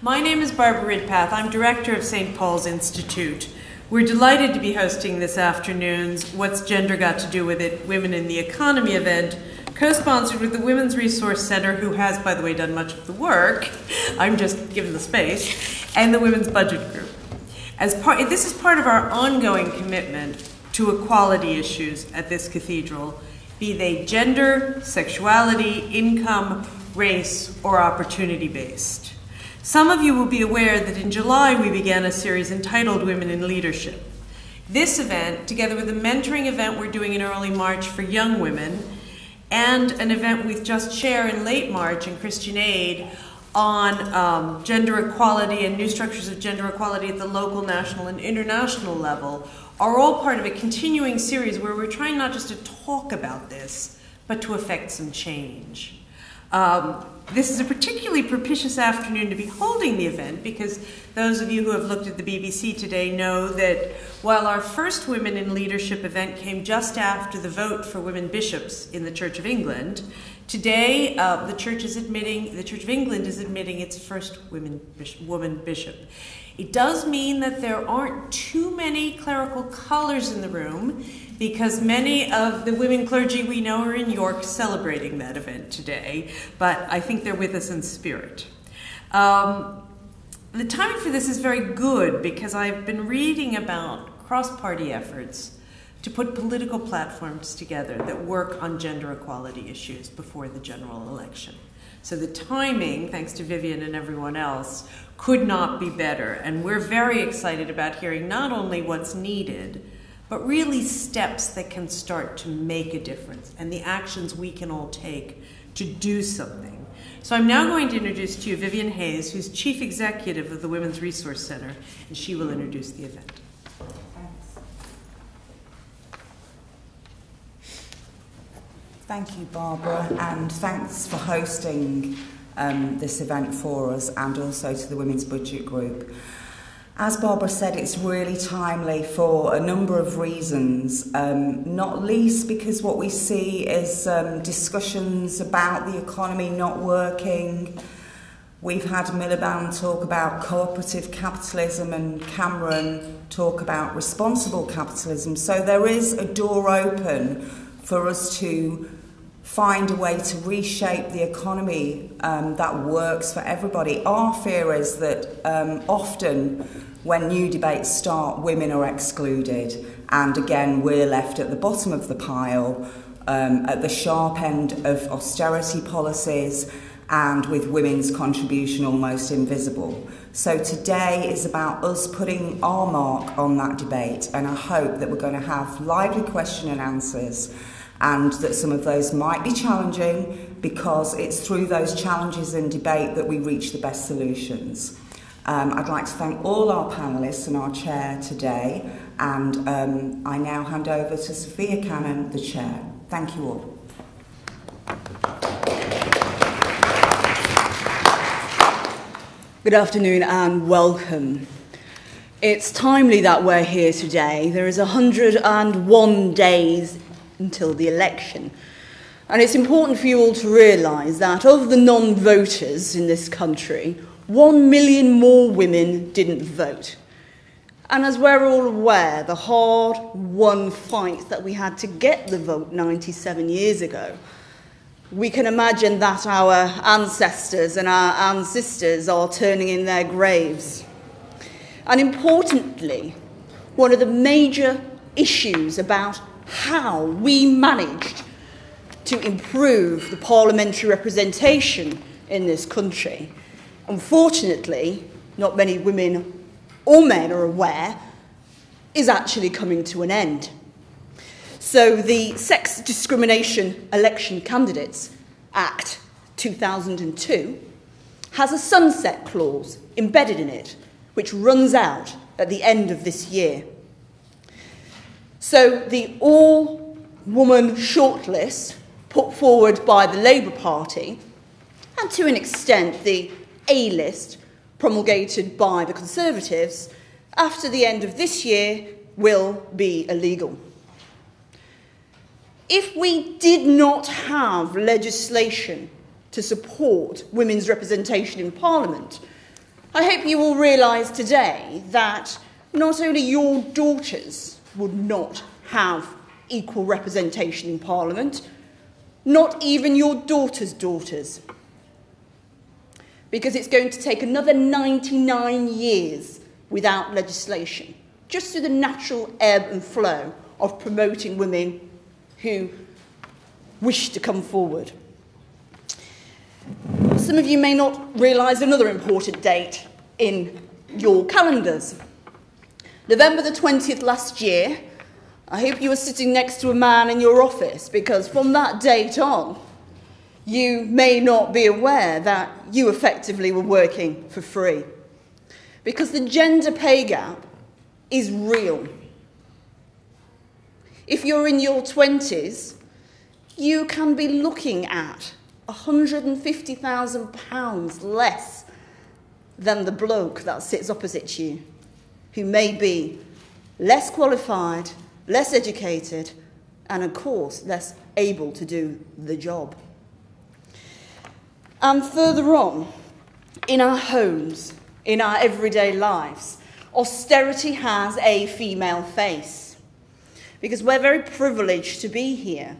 My name is Barbara Ridpath. I'm director of St. Paul's Institute. We're delighted to be hosting this afternoon's What's Gender Got to Do with It? Women in the Economy event, co-sponsored with the Women's Resource Center, who has, by the way, done much of the work. I'm just given the space, and the Women's Budget Group. This is part of our ongoing commitment to equality issues at this cathedral, be they gender, sexuality, income, race, or opportunity-based. Some of you will be aware that in July we began a series entitled Women in Leadership. This event, together with a mentoring event we're doing in early March for young women, and an event with Just Share in late March and Christian Aid on gender equality and new structures of gender equality at the local, national, and international level, are all part of a continuing series where we're trying not just to talk about this, but to effect some change. This is a particularly propitious afternoon to be holding the event because those of you who have looked at the BBC today know that while our first Women in Leadership event came just after the vote for women bishops in the Church of England, today the Church of England is admitting its first woman bishop. It does mean that there aren't too many clerical colors in the room because many of the women clergy we know are in York celebrating that event today, but I think they're with us in spirit. The timing for this is very good because I've been reading about cross-party efforts to put political platforms together that work on gender equality issues before the general election. So the timing, thanks to Vivian and everyone else, could not be better. And we're very excited about hearing not only what's needed, but really steps that can start to make a difference and the actions we can all take to do something. So I'm now going to introduce to you Vivian Hayes, who's Chief Executive of the Women's Resource Center, and she will introduce the event. Thank you, Barbara, and thanks for hosting this event for us and also to the Women's Budget Group. As Barbara said, it's really timely for a number of reasons, not least because what we see is discussions about the economy not working. We've had Miliband talk about cooperative capitalism and Cameron talk about responsible capitalism. So there is a door open for us to find a way to reshape the economy that works for everybody. Our fear is that often when new debates start, women are excluded, and again we're left at the bottom of the pile, at the sharp end of austerity policies, and with women's contribution almost invisible. So today is about us putting our mark on that debate, and I hope that we're going to have lively question and answers, and that some of those might be challenging because it's through those challenges and debate that we reach the best solutions. I'd like to thank all our panellists and our chair today, and I now hand over to Sophia Cannon, the chair. Thank you all. Good afternoon and welcome. It's timely that we're here today. There is 101 days until the election. And it's important for you all to realise that of the non-voters in this country, 1 million more women didn't vote. And as we're all aware, the hard-won fight that we had to get the vote 97 years ago, we can imagine that our ancestors and our ancestors are turning in their graves. And importantly, one of the major issues about how we managed to improve the parliamentary representation in this country, unfortunately, not many women or men are aware, is actually coming to an end. So the Sex Discrimination Election Candidates Act 2002 has a sunset clause embedded in it, which runs out at the end of this year. So the all-woman shortlist put forward by the Labour Party, and to an extent the A-list promulgated by the Conservatives, after the end of this year will be illegal. If we did not have legislation to support women's representation in Parliament, I hope you will realise today that not only your daughters would not have equal representation in Parliament, not even your daughters' daughters, because it's going to take another 99 years without legislation, just through the natural ebb and flow of promoting women who wish to come forward. Some of you may not realise another important date in your calendars. November the 20th last year, I hope you were sitting next to a man in your office, because from that date on, you may not be aware that you effectively were working for free. Because the gender pay gap is real. If you're in your 20s, you can be looking at £150,000 less than the bloke that sits opposite you, who may be less qualified, less educated, and of course, less able to do the job. And further on, in our homes, in our everyday lives, austerity has a female face, because we're very privileged to be here.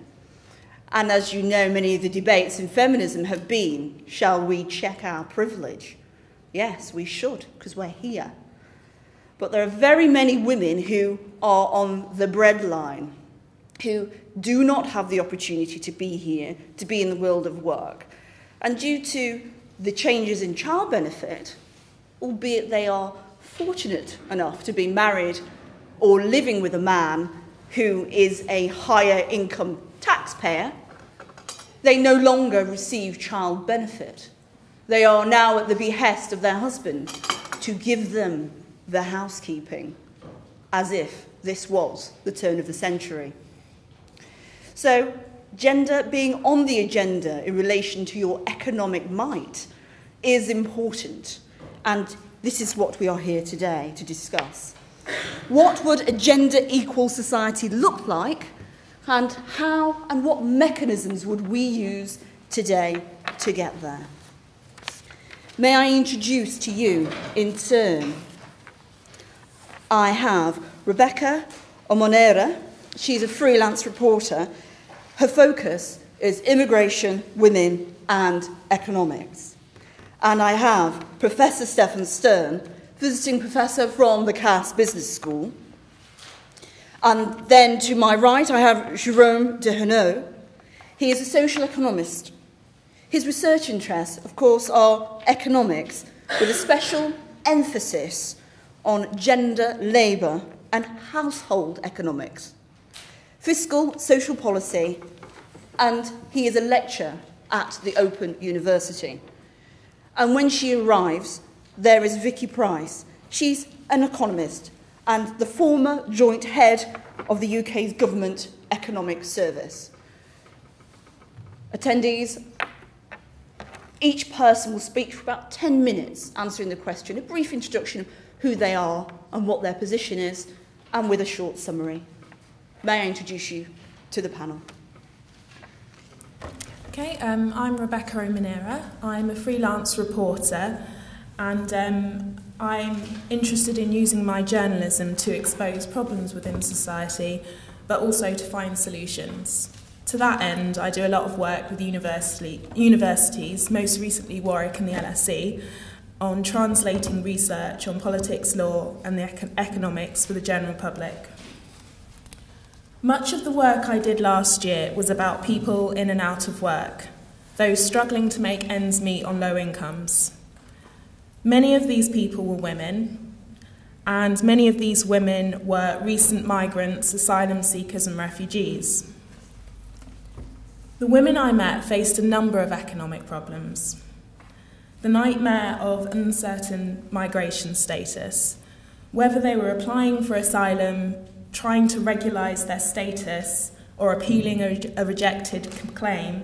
And as you know, many of the debates in feminism have been, shall we check our privilege? Yes, we should, because we're here. But there are very many women who are on the breadline, who do not have the opportunity to be here, to be in the world of work. And due to the changes in child benefit, albeit they are fortunate enough to be married or living with a man who is a higher income taxpayer, they no longer receive child benefit. They are now at the behest of their husband to give them the housekeeping, as if this was the turn of the century. So, gender being on the agenda in relation to your economic might is important, and this is what we are here today to discuss. What would a gender-equal society look like, and how and what mechanisms would we use today to get there? May I introduce to you, in turn, I have Rebecca Omonira. She's a freelance reporter. Her focus is immigration, women, and economics. And I have Professor Stefan, visiting professor from the Cass Business School. And then to my right, I have Jerome de Henau. He is a social economist. His research interests, of course, are economics, with a special emphasis on gender, labour, and household economics, fiscal, social policy, and he is a lecturer at the Open University. And when she arrives, there is Vicky Price. She's an economist and the former joint head of the UK's Government Economic Service. Attendees, each person will speak for about 10 minutes answering the question, a brief introduction of who they are and what their position is, and with a short summary. May I introduce you to the panel? Okay, I'm Rebecca Omonira. I'm a freelance reporter, and I'm interested in using my journalism to expose problems within society, but also to find solutions. To that end, I do a lot of work with universities, most recently Warwick and the LSE, on translating research on politics, law, and the economics for the general public. Much of the work I did last year was about people in and out of work, those struggling to make ends meet on low incomes. Many of these people were women, and many of these women were recent migrants, asylum seekers, and refugees. The women I met faced a number of economic problems. The nightmare of uncertain migration status, whether they were applying for asylum, trying to regularise their status, or appealing a rejected claim.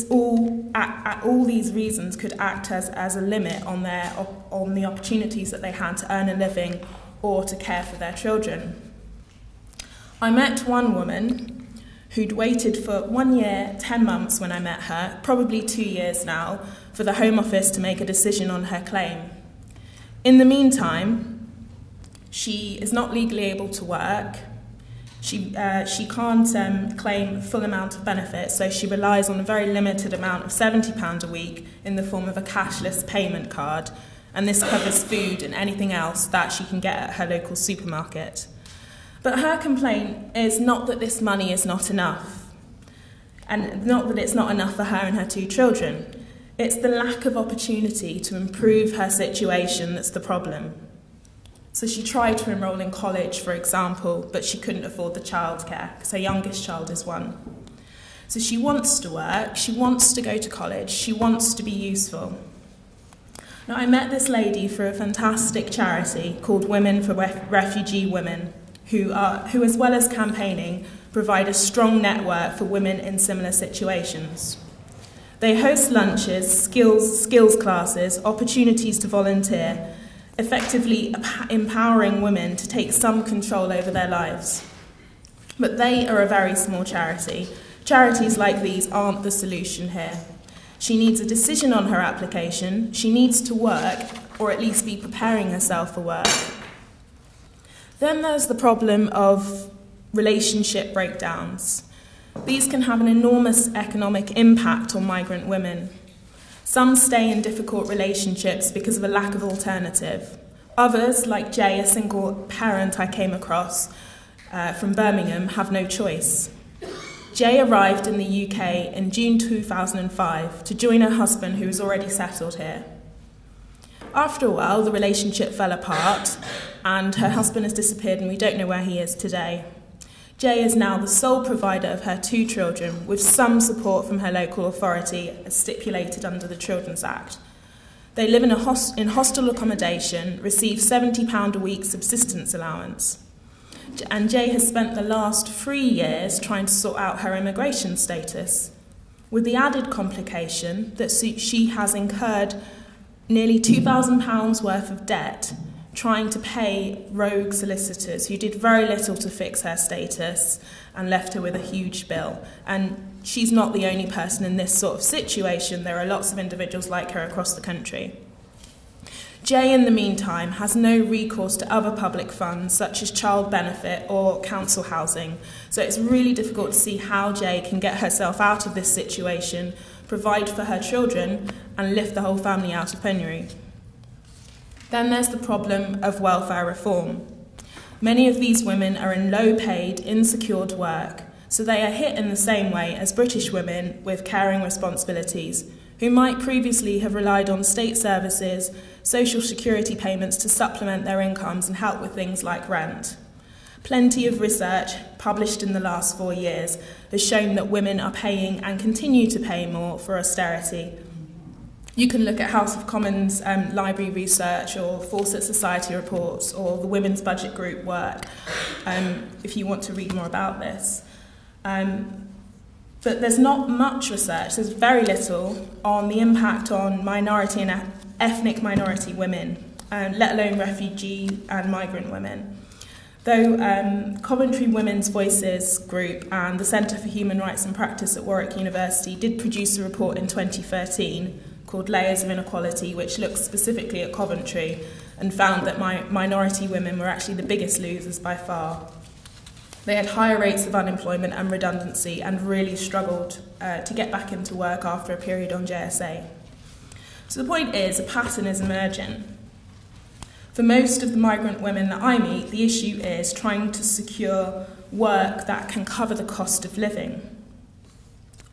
All these reasons could act as a limit on the opportunities that they had to earn a living or to care for their children. I met one woman who'd waited for 1 year, 10 months when I met her, probably 2 years now, for the Home Office to make a decision on her claim. In the meantime, she is not legally able to work. She can't claim full amount of benefits, so she relies on a very limited amount of £70 a week in the form of a cashless payment card, and this covers food and anything else that she can get at her local supermarket. But her complaint is not that this money is not enough, and not that it's not enough for her and her 2 children. It's the lack of opportunity to improve her situation that's the problem. So she tried to enrol in college, for example, but she couldn't afford the childcare because her youngest child is 1. So she wants to work, she wants to go to college, she wants to be useful. Now, I met this lady through a fantastic charity called Women for Refugee Women, who, as well as campaigning, provide a strong network for women in similar situations. They host lunches, skills classes, opportunities to volunteer, effectively empowering women to take some control over their lives. But they are a very small charity. Charities like these aren't the solution here. She needs a decision on her application, she needs to work, or at least be preparing herself for work. Then there's the problem of relationship breakdowns. These can have an enormous economic impact on migrant women. Some stay in difficult relationships because of a lack of alternative. Others, like Jay, a single parent I came across from Birmingham, have no choice. Jay arrived in the UK in June 2005 to join her husband, who was already settled here. After a while, the relationship fell apart, and her husband has disappeared, and we don't know where he is today. Jay is now the sole provider of her 2 children, with some support from her local authority, as stipulated under the Children's Act. They live in hostel accommodation, receive £70 a week subsistence allowance. And Jay has spent the last 3 years trying to sort out her immigration status, with the added complication that she has incurred nearly £2,000 worth of debt trying to pay rogue solicitors who did very little to fix her status and left her with a huge bill. And she's not the only person in this sort of situation. There are lots of individuals like her across the country. Jay, in the meantime, has no recourse to other public funds such as child benefit or council housing. So it's really difficult to see how Jay can get herself out of this situation, provide for her children, and lift the whole family out of penury. Then there's the problem of welfare reform. Many of these women are in low-paid, insecure work, so they are hit in the same way as British women with caring responsibilities, who might previously have relied on state services, social security payments to supplement their incomes and help with things like rent. Plenty of research, published in the last 4 years, has shown that women are paying and continue to pay more for austerity. You can look at House of Commons library research or Fawcett Society reports or the Women's Budget Group work if you want to read more about this. But there's not much research, there's very little on the impact on minority and ethnic minority women, let alone refugee and migrant women. Though Coventry Women's Voices Group and the Centre for Human Rights and Practice at Warwick University did produce a report in 2013 called Layers of Inequality, which looks specifically at Coventry and found that minority women were actually the biggest losers by far. They had higher rates of unemployment and redundancy and really struggled to get back into work after a period on JSA. So the point is, a pattern is emergent. For most of the migrant women that I meet, the issue is trying to secure work that can cover the cost of living,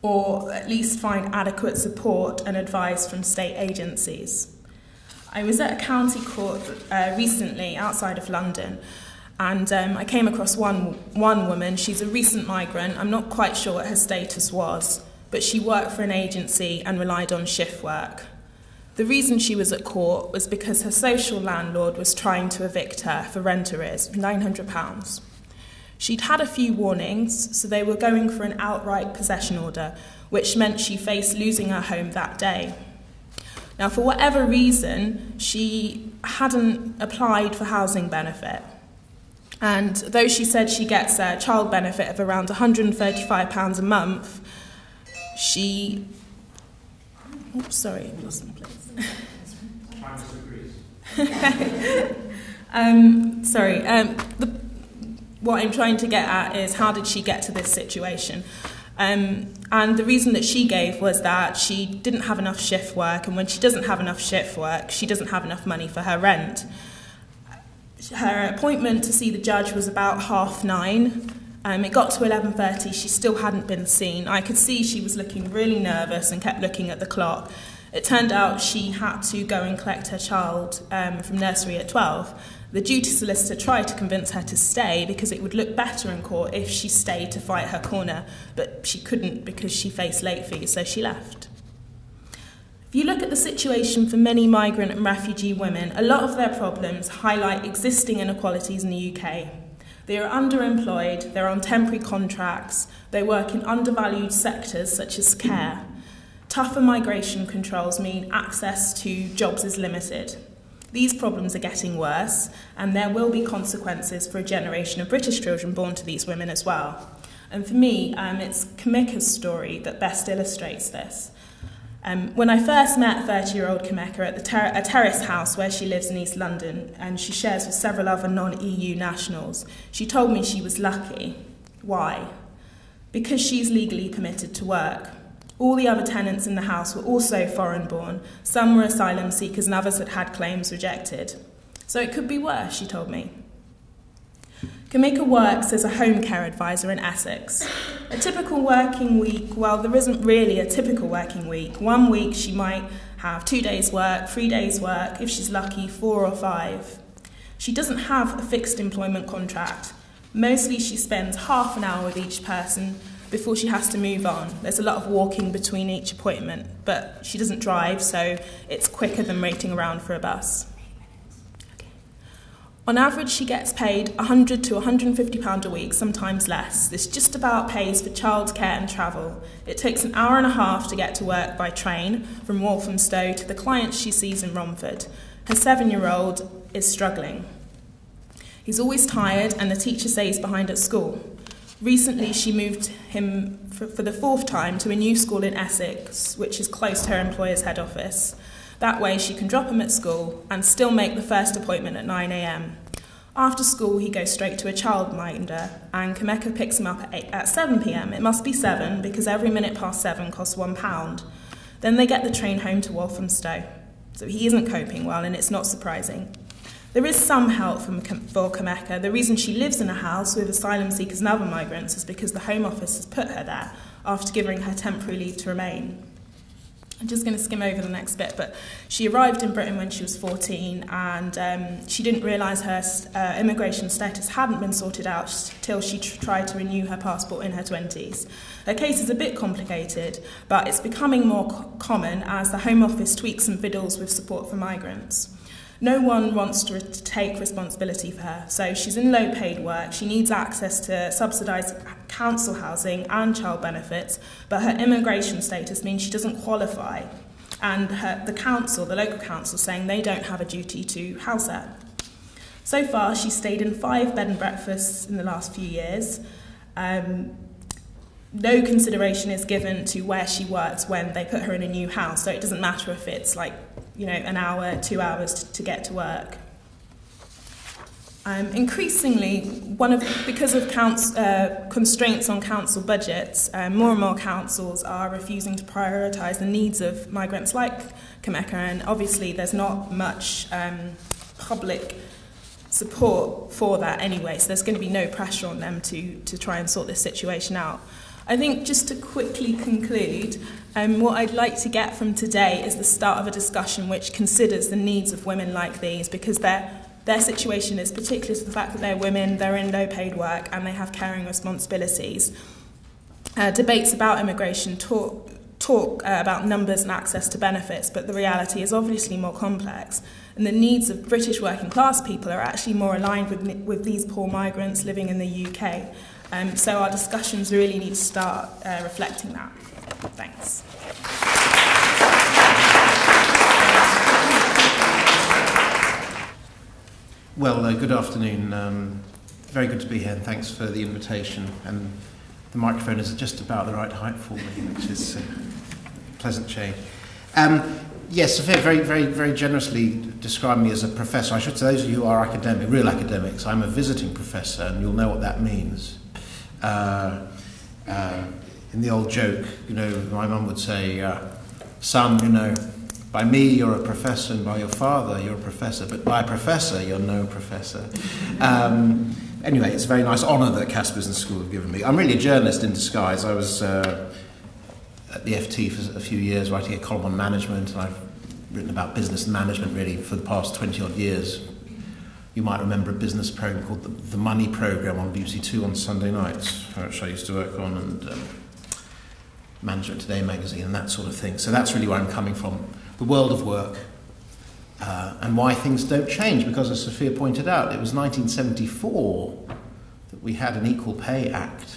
or at least find adequate support and advice from state agencies. I was at a county court recently outside of London, and I came across one woman. She's a recent migrant. I'm not quite sure what her status was, but she worked for an agency and relied on shift work. The reason she was at court was because her social landlord was trying to evict her for rent arrears, £900. She'd had a few warnings, so they were going for an outright possession order, which meant she faced losing her home that day. Now, for whatever reason, she hadn't applied for housing benefit. And though she said she gets a child benefit of around £135 a month, she... Oops, sorry, I've lost my place. What I'm trying to get at is, how did she get to this situation? And the reason that she gave was that she didn't have enough shift work, and when she doesn't have enough shift work, she doesn't have enough money for her rent. Her appointment to see the judge was about 9:30. It got to 11:30, she still hadn't been seen. I could see she was looking really nervous and kept looking at the clock. It turned out she had to go and collect her child from nursery at 12. The duty solicitor tried to convince her to stay because it would look better in court if she stayed to fight her corner, but she couldn't because she faced late fees, so she left. If you look at the situation for many migrant and refugee women, a lot of their problems highlight existing inequalities in the UK. They are underemployed, they're on temporary contracts, they work in undervalued sectors such as care. Tougher migration controls mean access to jobs is limited. These problems are getting worse, and there will be consequences for a generation of British children born to these women as well. And for me, it's Kameka's story that best illustrates this. When I first met 30-year-old Kameka at a terrace house where she lives in East London, and she shares with several other non-EU nationals, she told me she was lucky. Why? Because she's legally permitted to work. All the other tenants in the house were also foreign-born. Some were asylum seekers and others had claims rejected. So it could be worse, she told me. Kameka works as a home care advisor in Essex. A typical working week, well, there isn't really a typical working week. 1 week she might have 2 days work, 3 days work, if she's lucky, 4 or 5. She doesn't have a fixed employment contract. Mostly she spends half an hour with each person before she has to move on. There's a lot of walking between each appointment, but she doesn't drive, so it's quicker than waiting around for a bus. On average, she gets paid £100 to £150 a week, sometimes less. This just about pays for childcare and travel. It takes an hour and a half to get to work by train from Walthamstow to the clients she sees in Romford. Her 7-year-old is struggling. He's always tired, and the teacher says he's behind at school. Recently, she moved him for the 4th time to a new school in Essex, which is close to her employer's head office. That way, she can drop him at school and still make the first appointment at 9 a.m. After school, he goes straight to a childminder, and Kameka picks him up at 7 p.m. It must be 7, because every minute past 7 costs £1. Then they get the train home to Walthamstow. So he isn't coping well, and it's not surprising. There is some help for Kameka. The reason she lives in a house with asylum seekers and other migrants is because the Home Office has put her there after giving her temporary leave to remain. I'm just going to skim over the next bit, but she arrived in Britain when she was 14, and she didn't realise her immigration status hadn't been sorted out till she tried to renew her passport in her 20s. Her case is a bit complicated, but it's becoming more common as the Home Office tweaks and fiddles with support for migrants. No one wants to take responsibility for her, so she's in low-paid work. She needs access to subsidised council housing and child benefits, but her immigration status means she doesn't qualify, and the local council, saying they don't have a duty to house her. So far, she's stayed in 5 bed and breakfasts in the last few years. No consideration is given to where she works when they put her in a new house, so it doesn't matter if it's an hour, 2 hours to get to work. Increasingly, because of constraints on council budgets, more and more councils are refusing to prioritise the needs of migrants like Kameka, and obviously there's not much public support for that anyway, so there's going to be no pressure on them to try and sort this situation out. I think just to quickly conclude, what I'd like to get from today is the start of a discussion which considers the needs of women like these, because their situation is particular to the fact that they're women, they're in low-paid work, and they have caring responsibilities. Debates about immigration talk about numbers and access to benefits, but the reality is obviously more complex, and the needs of British working-class people are actually more aligned with these poor migrants living in the UK. So our discussions really need to start reflecting that. Thanks. Well, good afternoon. Very good to be here, and thanks for the invitation. And the microphone is just about the right height for me, which is a pleasant change. Yes, Sophia very, very, very generously described me as a professor. I should say, those of you who are real academics, I'm a visiting professor, and you'll know what that means. In the old joke, my mum would say, son, by me you're a professor, and by your father you're a professor, but by a professor you're no professor. Anyway, it's a very nice honour that Cass Business School have given me. I'm really a journalist in disguise. I was at the FT for a few years writing a column on management, and I've written about business management really for the past 20-odd years. You might remember a business programme called the Money Programme on BBC Two on Sunday nights, which I used to work on, and Management Today magazine and that sort of thing. So that's really where I'm coming from, the world of work, and why things don't change, because as Sophia pointed out, it was 1974 that we had an Equal Pay Act,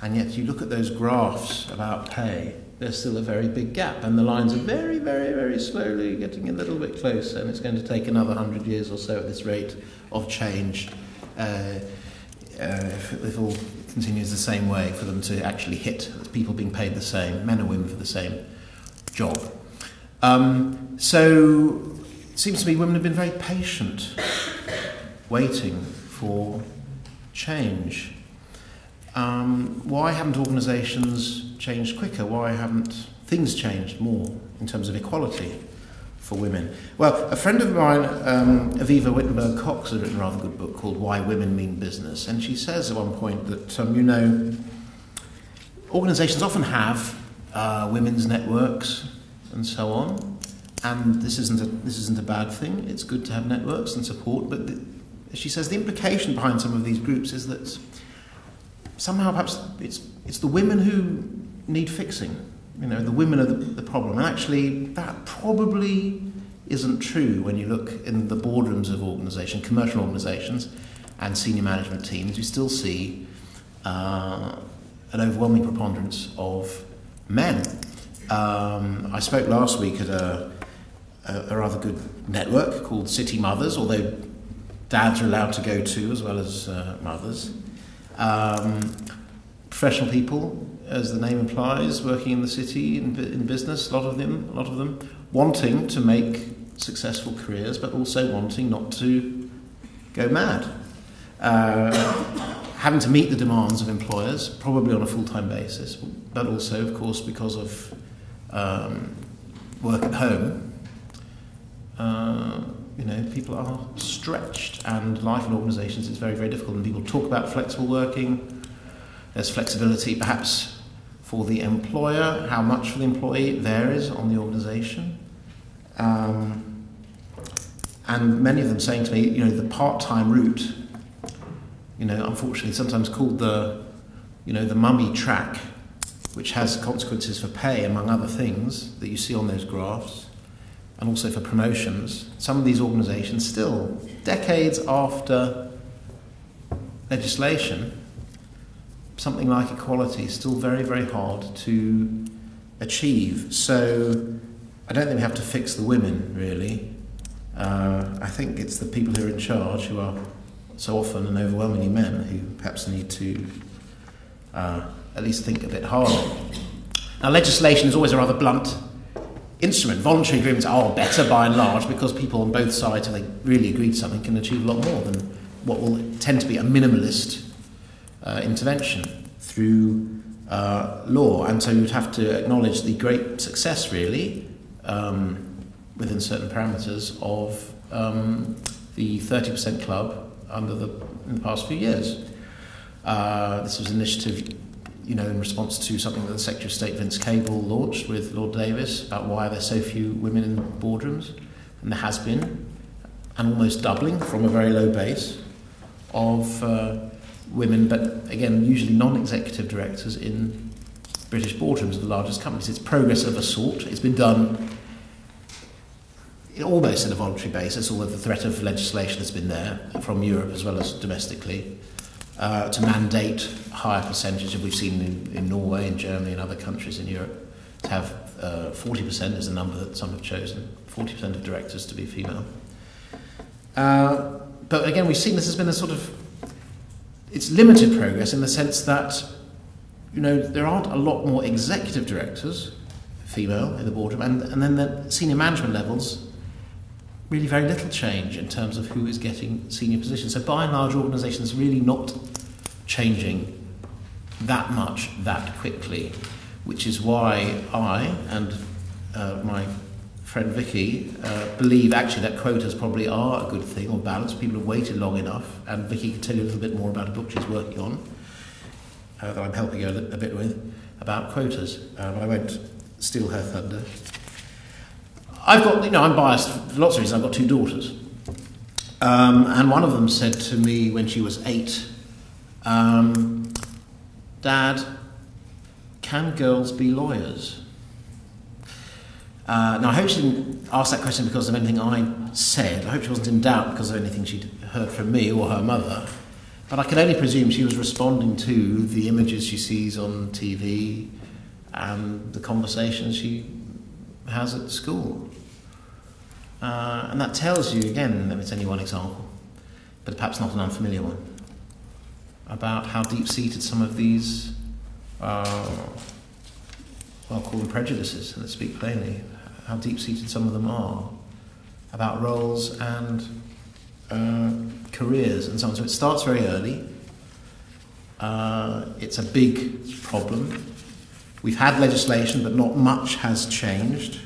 and yet you look at those graphs about pay, there's still a very big gap, and the lines are very, very, very slowly getting a little bit closer, and it's going to take another 100 years or so at this rate of change, if all continues the same way, for them to actually hit people being paid the same, men and women for the same job. So it seems to me women have been very patient, waiting for change. Why haven't organisations changed quicker? Why haven't things changed more in terms of equality for women? Well, a friend of mine, Aviva Wittenberg-Cox, has written a rather good book called Why Women Mean Business, and she says at one point that, organisations often have women's networks and so on, and this isn't a bad thing. It's good to have networks and support, but she says the implication behind some of these groups is that somehow perhaps it's the women who need fixing. The women are the problem. And actually, that probably isn't true when you look in the boardrooms of organisations, commercial organisations, and senior management teams. You still see an overwhelming preponderance of men. I spoke last week at a rather good network called City Mothers, although dads are allowed to go too, as well as mothers. Professional people, as the name implies, working in the city, in business, a lot of them wanting to make successful careers, but also wanting not to go mad. Having to meet the demands of employers, probably on a full-time basis, but also, of course, because of work at home. People are stretched, and life in organisations is very, very difficult. And people talk about flexible working. There's flexibility, perhaps, for the employer. How much for the employee varies on the organisation. And many of them saying to me, the part-time route, unfortunately sometimes called the mummy track, which has consequences for pay, among other things, that you see on those graphs, and also for promotions. Some of these organisations still, decades after legislation, something like equality is still very, very hard to achieve. So I don't think we have to fix the women, really. I think it's the people who are in charge, who are so often and overwhelmingly men, who perhaps need to at least think a bit harder. Now, legislation is always a rather blunt instrument. Voluntary agreements are better by and large, because people on both sides, if they really agree to something, can achieve a lot more than what will tend to be a minimalist intervention through law. And so you'd have to acknowledge the great success, really, within certain parameters, of the 30% club in the past few years. This was an initiative, in response to something that the Secretary of State Vince Cable launched with Lord Davis about why there are so few women in boardrooms, and there has been, and almost doubling from a very low base of women, but again, usually non-executive directors in British boardrooms of the largest companies. It's progress of a sort. It's been done almost on a voluntary basis, although the threat of legislation has been there from Europe as well as domestically, to mandate a higher percentage, as we've seen in Norway, in Germany and other countries in Europe, to have 40% is the number that some have chosen, 40% of directors to be female. But again, we've seen this has been a sort of, it's limited progress in the sense that, there aren't a lot more executive directors female in the boardroom, and then the senior management levels, really very little change in terms of who is getting senior positions. So by and large, organisations really not changing that much that quickly, which is why I and my friend Vicky believe actually that quotas probably are a good thing, or balance. People have waited long enough, and Vicky can tell you a little bit more about a book she's working on that I'm helping her a bit with about quotas, but I won't steal her thunder. I've got, I'm biased for lots of reasons. I've got 2 daughters, and one of them said to me when she was 8, Dad, can girls be lawyers? Now, I hope she didn't ask that question because of anything I said. I hope she wasn't in doubt because of anything she'd heard from me or her mother. But I can only presume she was responding to the images she sees on TV and the conversations she has at school. And that tells you, again, it's only one example, but perhaps not an unfamiliar one, about how deep-seated some of these, I'll call them prejudices, let's speak plainly, how deep-seated some of them are about roles and careers and so on. So it starts very early. It's a big problem. We've had legislation, but not much has changed.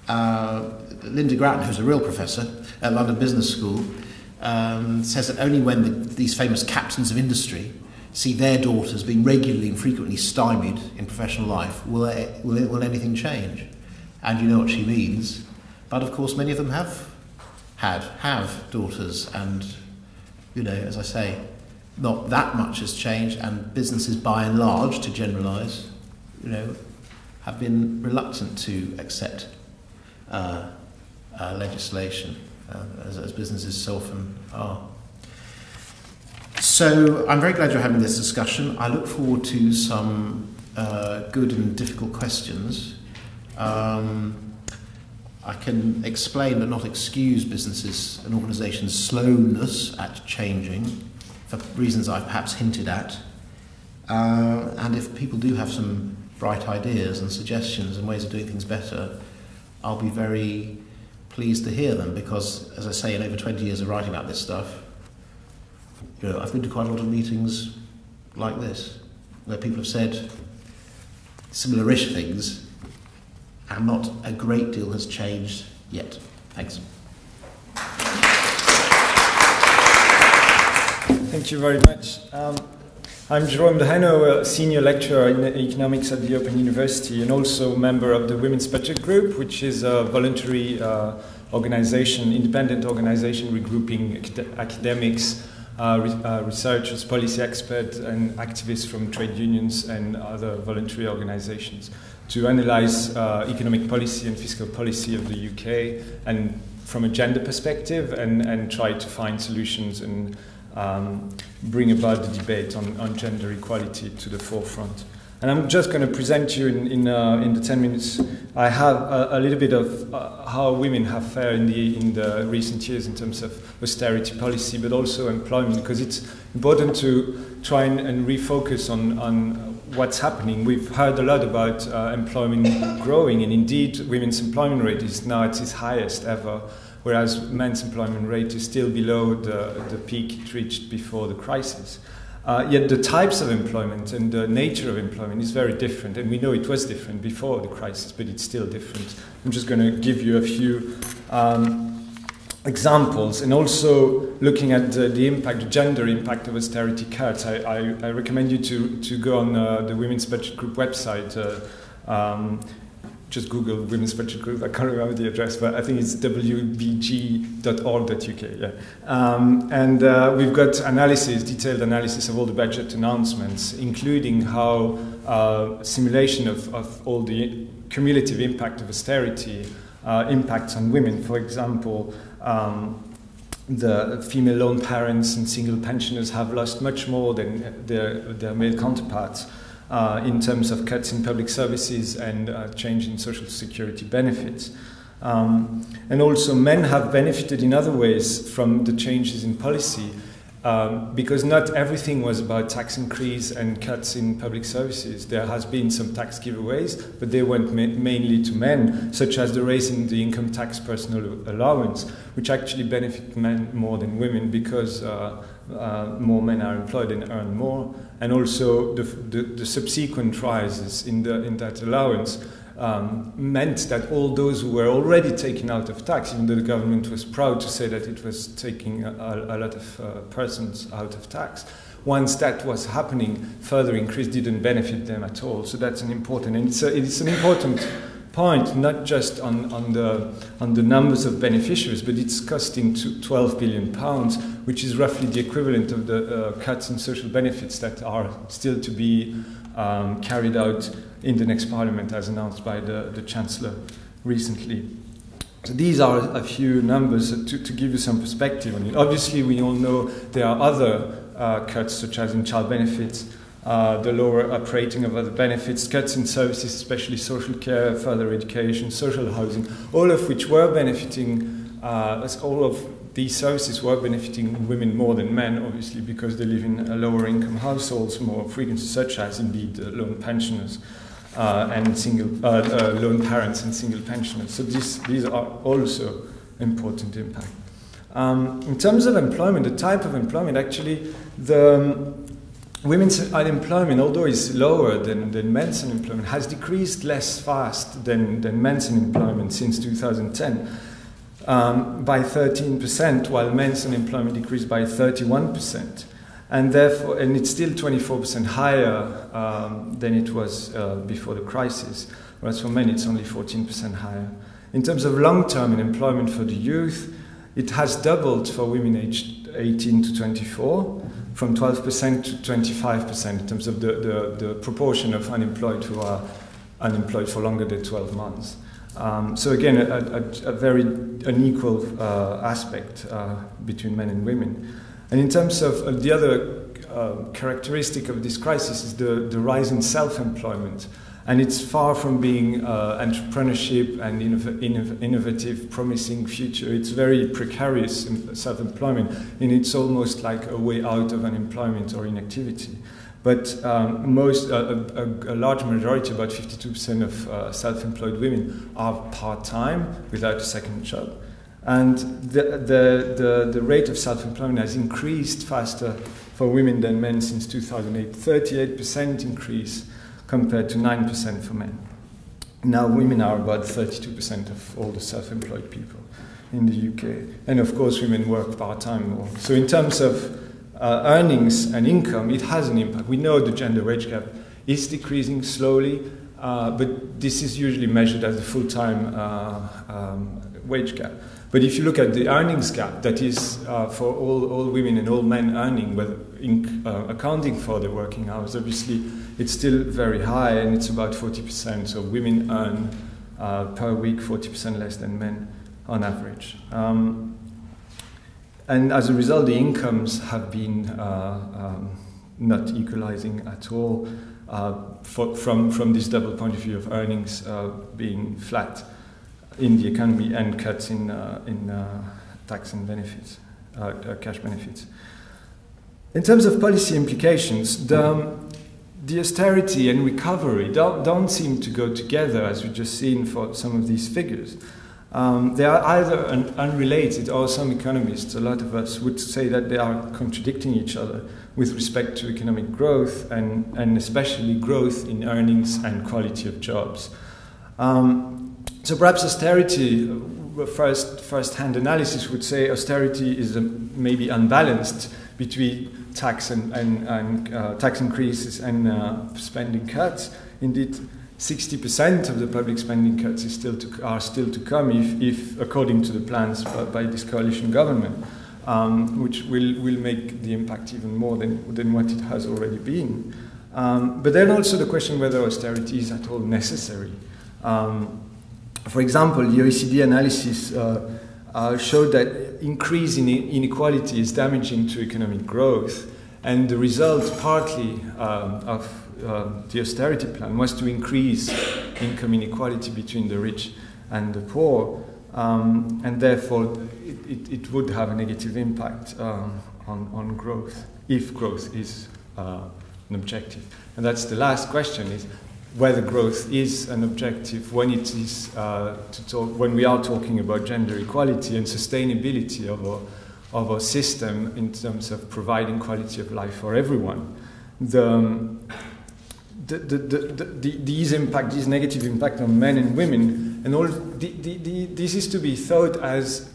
Linda Grattan, who's a real professor at London Business School, says that only when these famous captains of industry see their daughters being regularly and frequently stymied in professional life will anything change. And you know what she means. But of course many of them have daughters, and as I say, not that much has changed, and businesses by and large, to generalise, have been reluctant to accept legislation, as businesses so often are. So I'm very glad you're having this discussion. I look forward to some good and difficult questions. I can explain but not excuse businesses and organisations' slowness at changing for reasons I've perhaps hinted at. And if people do have some bright ideas and suggestions and ways of doing things better, I'll be very pleased to hear them, because, as I say, in over 20 years of writing about this stuff, I've been to quite a lot of meetings like this, where people have said similar-ish things, and not a great deal has changed yet. Thanks. Thank you very much. I'm Jerome de Henau, senior lecturer in economics at the Open University, and also member of the Women's Budget Group, which is a voluntary organization, independent organization regrouping academics, researchers, policy experts, and activists from trade unions and other voluntary organizations to analyze economic policy and fiscal policy of the UK, and from a gender perspective, and try to find solutions and bring about the debate on gender equality to the forefront. And I'm just going to present you in the 10 minutes. I have a little bit of how women have fared in the recent years in terms of austerity policy, but also employment, because it's important to try and refocus on what's happening. We've heard a lot about employment growing, and indeed women's employment rate is now at its highest ever, whereas men's employment rate is still below the peak it reached before the crisis. Yet the types of employment and the nature of employment is very different, and we know it was different before the crisis, but it's still different. I'm just going to give you a few examples, and also looking at the impact, the gender impact of austerity cuts. I recommend you to go on the Women's Budget Group website. Just Google Women's Budget Group. I can't remember the address, but I think it's wbg.org.uk. Yeah. And we've got detailed analysis of all the budget announcements, including how simulation of all the cumulative impact of austerity impacts on women. For example, the female lone parents and single pensioners have lost much more than their male counterparts. In terms of cuts in public services and change in social security benefits. And also men have benefited in other ways from the changes in policy, because not everything was about tax increase and cuts in public services. There has been some tax giveaways, but they went mainly to men, such as the raise in the income tax personal allowance, which actually benefit men more than women because more men are employed and earn more, and also the subsequent rises in that allowance meant that all those who were already taken out of tax, even though the government was proud to say that it was taking a lot of persons out of tax, once that was happening, further increase didn't benefit them at all. So that's an important, and it's an important point, not just on the numbers of beneficiaries, but it's costing £12 billion, which is roughly the equivalent of the cuts in social benefits that are still to be carried out in the next parliament, as announced by the Chancellor recently. So these are a few numbers to give you some perspective on it. Obviously, we all know there are other cuts, such as in child benefits, the lower up-rating of other benefits, cuts in services, especially social care, further education, social housing, all of which were benefiting, all of these services were benefiting women more than men, obviously, because they live in lower income households more frequently, such as indeed lone pensioners and single lone parents and single pensioners. So these are also important impact. In terms of employment, the type of employment, actually, the women's unemployment, although it's lower than men's unemployment, has decreased less fast than men's unemployment since 2010. By 13%, while men's unemployment decreased by 31%, and therefore, and it's still 24% higher than it was before the crisis. Whereas for men, it's only 14% higher. In terms of long-term unemployment for the youth, it has doubled for women aged 18 to 24, from 12% to 25% in terms of the proportion of unemployed who are unemployed for longer than 12 months. So again, a very unequal aspect between men and women. And in terms of the other characteristic of this crisis is the rise in self-employment. And it's far from being entrepreneurship and innovative, promising future. It's very precarious self-employment, and it's almost like a way out of unemployment or inactivity. But a large majority, about 52% of self-employed women, are part-time without a second job. And the rate of self-employment has increased faster for women than men since 2008, 38% increase compared to 9% for men. Now women are about 32% of all the self-employed people in the UK. And of course women work part-time more. So in terms of earnings and income, it has an impact. We know the gender wage gap is decreasing slowly, but this is usually measured as a full-time wage gap. But if you look at the earnings gap, that is for all women and all men earning, accounting for the working hours, obviously it's still very high, and it's about 40%. So women earn per week 40% less than men on average. And as a result, the incomes have been not equalizing at all from this double point of view of earnings being flat in the economy and cuts in tax and benefits, cash benefits. In terms of policy implications, the austerity and recovery don't seem to go together, as we've just seen for some of these figures. They are either unrelated, or some economists, a lot of us, would say that they are contradicting each other with respect to economic growth and especially growth in earnings and quality of jobs. So perhaps austerity, first-hand analysis would say austerity is maybe unbalanced between tax and tax increases and spending cuts. Indeed, 60% of the public spending cuts are still to come, if according to the plans by this coalition government, which will make the impact even more than what it has already been. But then also the question whether austerity is at all necessary. For example, the OECD analysis showed that increase in inequality is damaging to economic growth, and the result partly of the austerity plan was to increase income inequality between the rich and the poor. and therefore it would have a negative impact on growth, if growth is an objective. And that's the last question, is whether growth is an objective when it is when we are talking about gender equality and sustainability of our system in terms of providing quality of life for everyone. These negative impact on men and women, and all this is to be thought as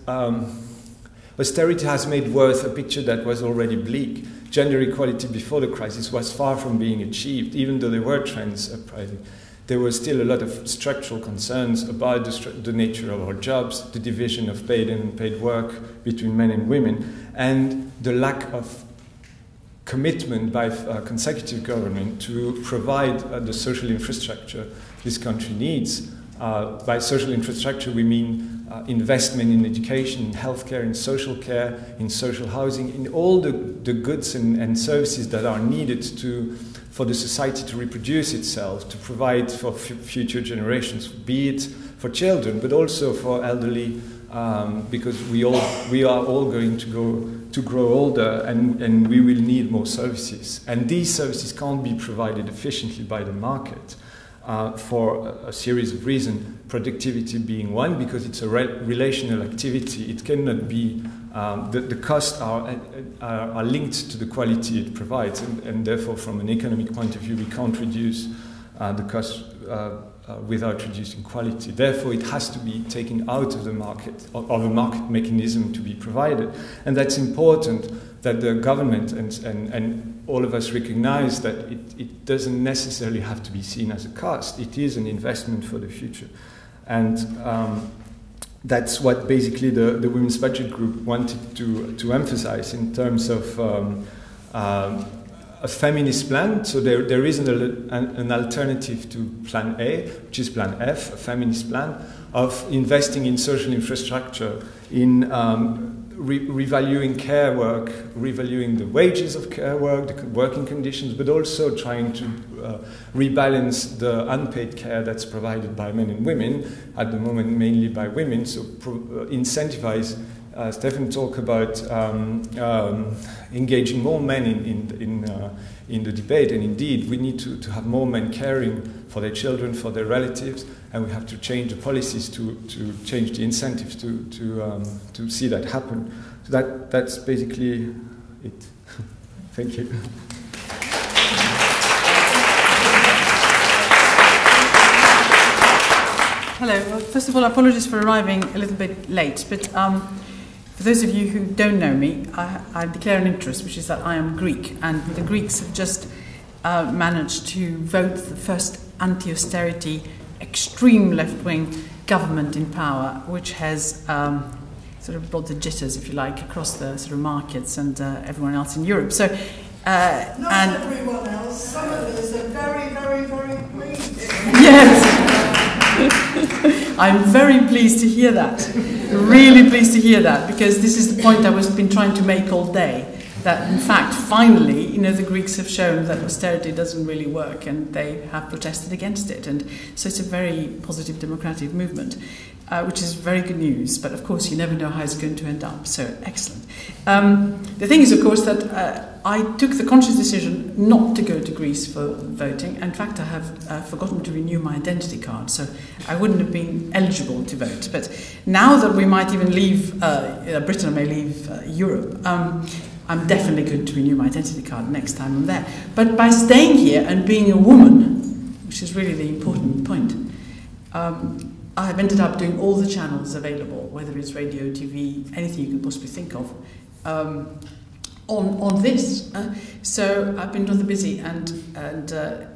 austerity has made worse a picture that was already bleak. Gender equality before the crisis was far from being achieved, even though there were trends uprising. There were still a lot of structural concerns about the nature of our jobs, the division of paid and unpaid work between men and women, and the lack of commitment by consecutive government to provide the social infrastructure this country needs. By social infrastructure, we mean investment in education, in healthcare, in social care, in social housing, in all the goods and services that are needed for the society to reproduce itself, to provide for future generations, be it for children, but also for elderly, because we are all going to grow older, and we will need more services. And these services can't be provided efficiently by the market. For a series of reasons, productivity being one, because it's a relational activity. It cannot be, the costs are linked to the quality it provides, and therefore from an economic point of view we can't reduce the cost without reducing quality. Therefore it has to be taken out of the market, of a market mechanism to be provided. And that's important that the government and all of us recognize that it doesn't necessarily have to be seen as a cost. It is an investment for the future. And that's what basically the Women's Budget Group wanted to emphasize in terms of a feminist plan. So there is an alternative to Plan A, which is Plan F, a feminist plan of investing in social infrastructure, in revaluing care work, revaluing the wages of care work, the working conditions, but also trying to rebalance the unpaid care that's provided by men and women, at the moment mainly by women, so incentivize. Stefan talked about engaging more men in the debate, and indeed we need to have more men caring for their children, for their relatives, and we have to change the policies to change the incentives to see that happen. So that's basically it. Thank you. Hello. Well, first of all, apologies for arriving a little bit late, but for those of you who don't know me, I declare an interest, which is that I am Greek, and the Greeks have just managed to vote the first anti-austerity, extreme left-wing government in power, which has sort of brought the jitters, if you like, across the sort of markets and everyone else in Europe. So, not everyone else. Some of us are very, very, very pleased. Yes. I'm very pleased to hear that. Really pleased to hear that, because this is the point I've been trying to make all day. That in fact, finally, the Greeks have shown that austerity doesn't really work, and they have protested against it. And so it's a very positive democratic movement, which is very good news. But of course, you never know how it's going to end up. So excellent. The thing is, of course, that I took the conscious decision not to go to Greece for voting. In fact, I have forgotten to renew my identity card, so I wouldn't have been eligible to vote. But now that we might even leave, Britain may leave Europe, I'm definitely going to renew my identity card next time I'm there. But by staying here and being a woman, which is really the important point, I've ended up doing all the channels available, whether it's radio, TV, anything you can possibly think of, on this. So I've been rather busy, and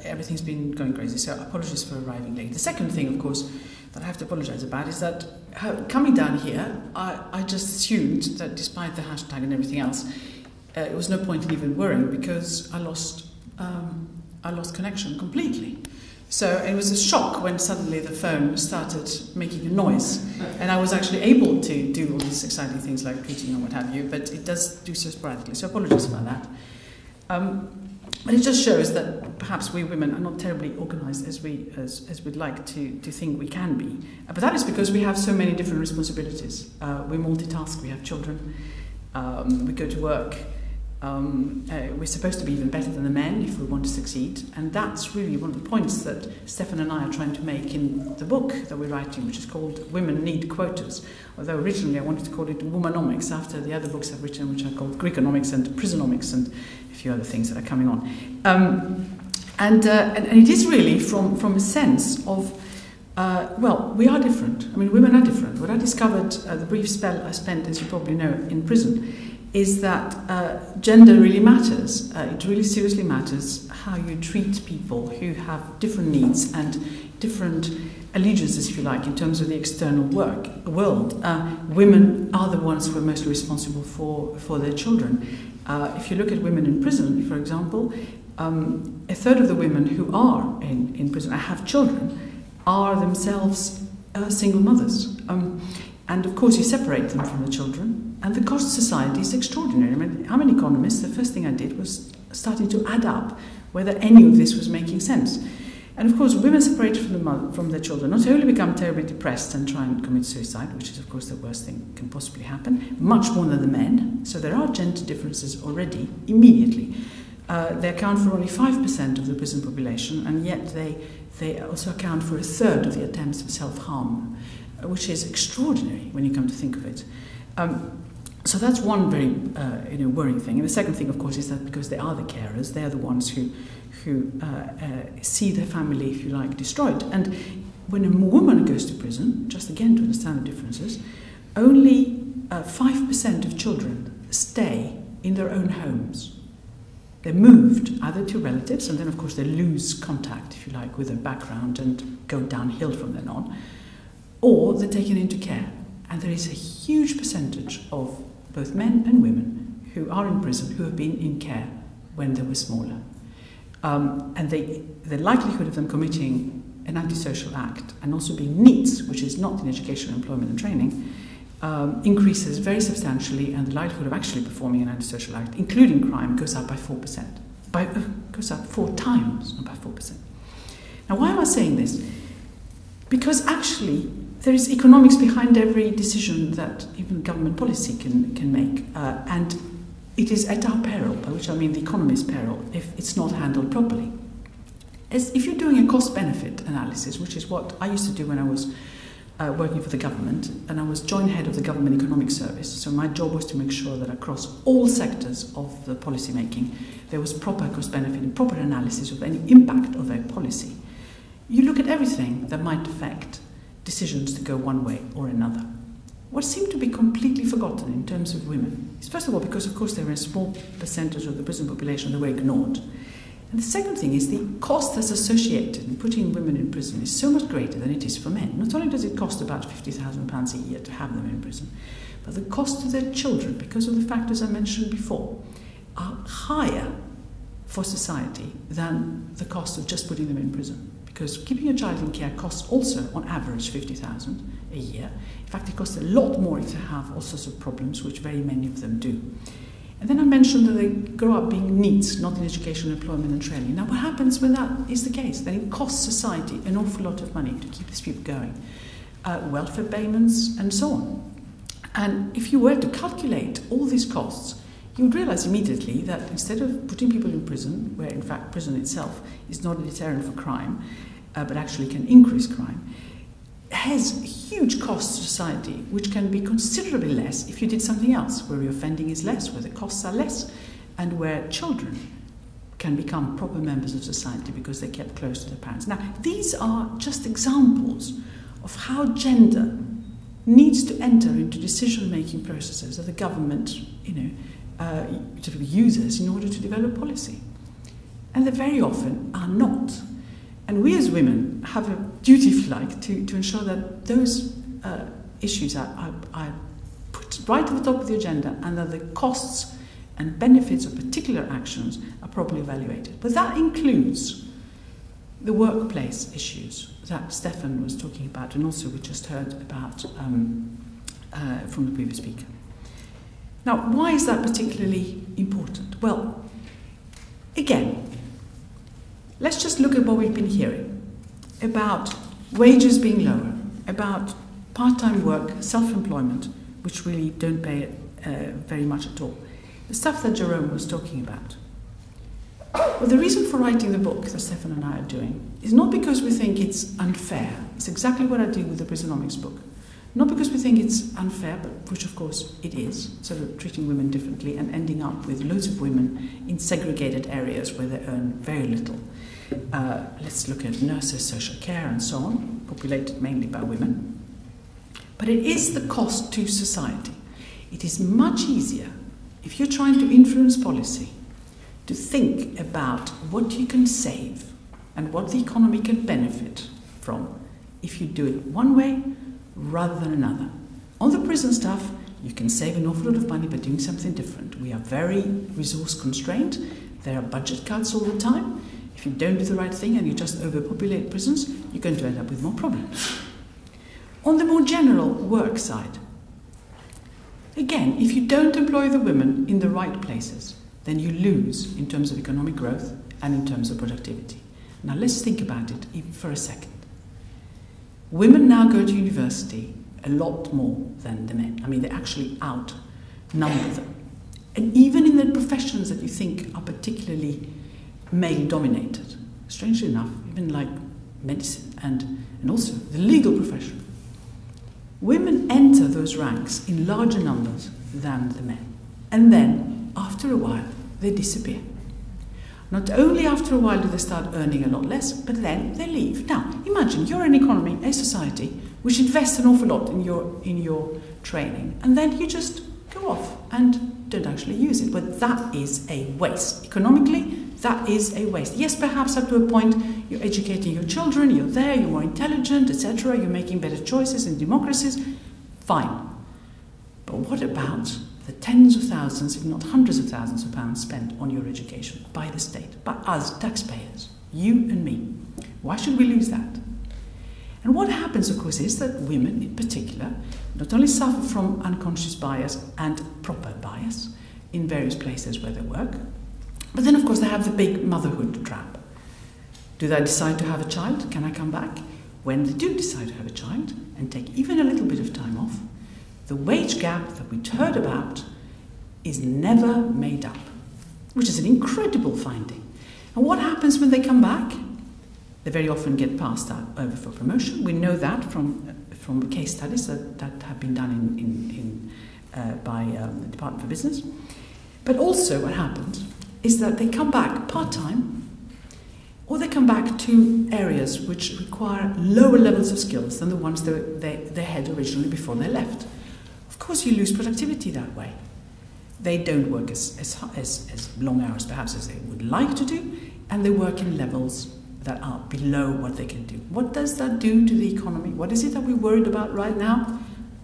everything's been going crazy. So apologies for arriving late. The second thing, of course, that I have to apologise about is that coming down here, I just assumed that despite the hashtag and everything else, it was no point in even worrying, because I lost connection completely. So it was a shock when suddenly the phone started making a noise, and I was actually able to do all these exciting things like tweeting and what have you, but it does do so sporadically. So apologies about that. But it just shows that perhaps we women are not terribly organised as we'd like to think we can be. But that is because we have so many different responsibilities. We multitask, we have children, we go to work. We're supposed to be even better than the men if we want to succeed. And that's really one of the points that Stefan and I are trying to make in the book that we're writing, which is called Women Need Quotas. Although originally I wanted to call it Womanomics after the other books I've written, which are called Greekonomics and Prisonomics and a few other things that are coming on. And it is really from a sense of, well, we are different. I mean, women are different. What I discovered the brief spell I spent, as you probably know, in prison, is that gender really matters. It really seriously matters how you treat people who have different needs and different allegiances, if you like, in terms of the external world. Women are the ones who are mostly responsible for their children. If you look at women in prison, for example, a third of the women who are in prison and have children are themselves single mothers. And of course you separate them from the children, and the cost to society is extraordinary. I mean, I'm an economist. The first thing I did was starting to add up whether any of this was making sense. And of course, women separated from their children not only become terribly depressed and try and commit suicide, which is of course the worst thing can possibly happen, much more than the men. So there are gender differences already, immediately. They account for only 5% of the prison population, and yet they also account for a third of the attempts of self-harm, which is extraordinary when you come to think of it. So that's one very worrying thing. And the second thing, of course, is that because they are the carers, they are the ones who see their family, if you like, destroyed. And when a woman goes to prison, just again to understand the differences, only 5% of children stay in their own homes. They're moved either to relatives, and then of course they lose contact, if you like, with their background and go downhill from then on, or they're taken into care. And there is a huge percentage of both men and women who are in prison who have been in care when they were smaller. And the likelihood of them committing an antisocial act and also being NEETs, which is not in education, employment and training, increases very substantially, and the likelihood of actually performing an antisocial act, including crime, goes up by 4%. Goes up 4 times, not by 4%. Now, why am I saying this? Because actually, there is economics behind every decision that even government policy can make, and it is at our peril, by which I mean the economist's peril, if it's not handled properly. If you're doing a cost-benefit analysis, which is what I used to do when I was working for the government, and I was joint head of the Government Economic Service, so my job was to make sure that across all sectors of the policy making, there was proper cost-benefit and proper analysis of any impact of a policy. You look at everything that might affect decisions to go one way or another. What seemed to be completely forgotten in terms of women is, first of all, because of course they were a small percentage of the prison population, they were ignored. And the second thing is the cost that's associated in putting women in prison is so much greater than it is for men. Not only does it cost about £50,000 a year to have them in prison, but the cost to their children, because of the factors I mentioned before, are higher for society than the cost of just putting them in prison. Because keeping a child in care costs also, on average, £50,000 a year. In fact, it costs a lot more if they have all sorts of problems, which very many of them do. And then I mentioned that they grow up being NEETs, not in education, employment and training. Now, what happens when that is the case? Then it costs society an awful lot of money to keep these people going. Welfare payments and so on. And if you were to calculate all these costs, you would realise immediately that instead of putting people in prison, where in fact prison itself is not a deterrent for crime, but actually can increase crime, has huge costs to society, which can be considerably less if you did something else, where the offending is less, where the costs are less, and where children can become proper members of society because they're kept close to their parents. Now, these are just examples of how gender needs to enter into decision-making processes that the government, uses in order to develop policy. And they very often are not. And we as women have a duty, if you like, to ensure that those issues are put right at the top of the agenda, and that the costs and benefits of particular actions are properly evaluated. But that includes the workplace issues that Stefan was talking about, and also we just heard about from the previous speaker. Now, why is that particularly important? Well, again, Let's just look at what we've been hearing about wages being lower, about part-time work, self-employment, which really don't pay very much at all. The stuff that Jerome was talking about. Well, the reason for writing the book that Stefan and I are doing is not because we think it's unfair. It's exactly what I did with the Prisonomics book. Not because we think it's unfair, but which of course it is, sort of treating women differently and ending up with loads of women in segregated areas where they earn very little. Let's look at nurses, social care and so on, populated mainly by women. But it is the cost to society. It is much easier, if you're trying to influence policy, to think about what you can save and what the economy can benefit from if you do it one way rather than another. On the prison stuff, you can save an awful lot of money by doing something different. We are very resource constrained. There are budget cuts all the time. If you don't do the right thing and you just overpopulate prisons, you're going to end up with more problems. On the more general work side, again, if you don't employ the women in the right places, then you lose in terms of economic growth and in terms of productivity. Now let's think about it even for a second. Women now go to university a lot more than the men. I mean, they actually outnumber them. And even in the professions that you think are particularly male-dominated, strangely enough, even like medicine and also the legal profession, women enter those ranks in larger numbers than the men. And then, after a while, they disappear. Not only after a while do they start earning a lot less, but then they leave. Now, imagine you're an economy, a society, which invests an awful lot in your training, and then you just go off and don't actually use it. But that is a waste. Economically, that is a waste. Yes, perhaps up to a point, you're educating your children, you're there, you're more intelligent, etc., you're making better choices in democracies. Fine. But what about the tens of thousands, if not hundreds of thousands of pounds spent on your education by the state, by us, taxpayers, you and me? Why should we lose that? And what happens, of course, is that women in particular not only suffer from unconscious bias and proper bias in various places where they work, but then, of course, they have the big motherhood trap. Do they decide to have a child? Can I come back? When they do decide to have a child and take even a little bit of time off, the wage gap that we heard about is never made up, which is an incredible finding. And what happens when they come back? They very often get passed over for promotion. We know that from case studies that have been done by the Department for Business. But also what happens is that they come back part-time, or they come back to areas which require lower levels of skills than the ones they had originally before they left. Of course, you lose productivity that way. They don't work as long hours, perhaps, as they would like to do, and they work in levels that are below what they can do. What does that do to the economy? What is it that we're worried about right now?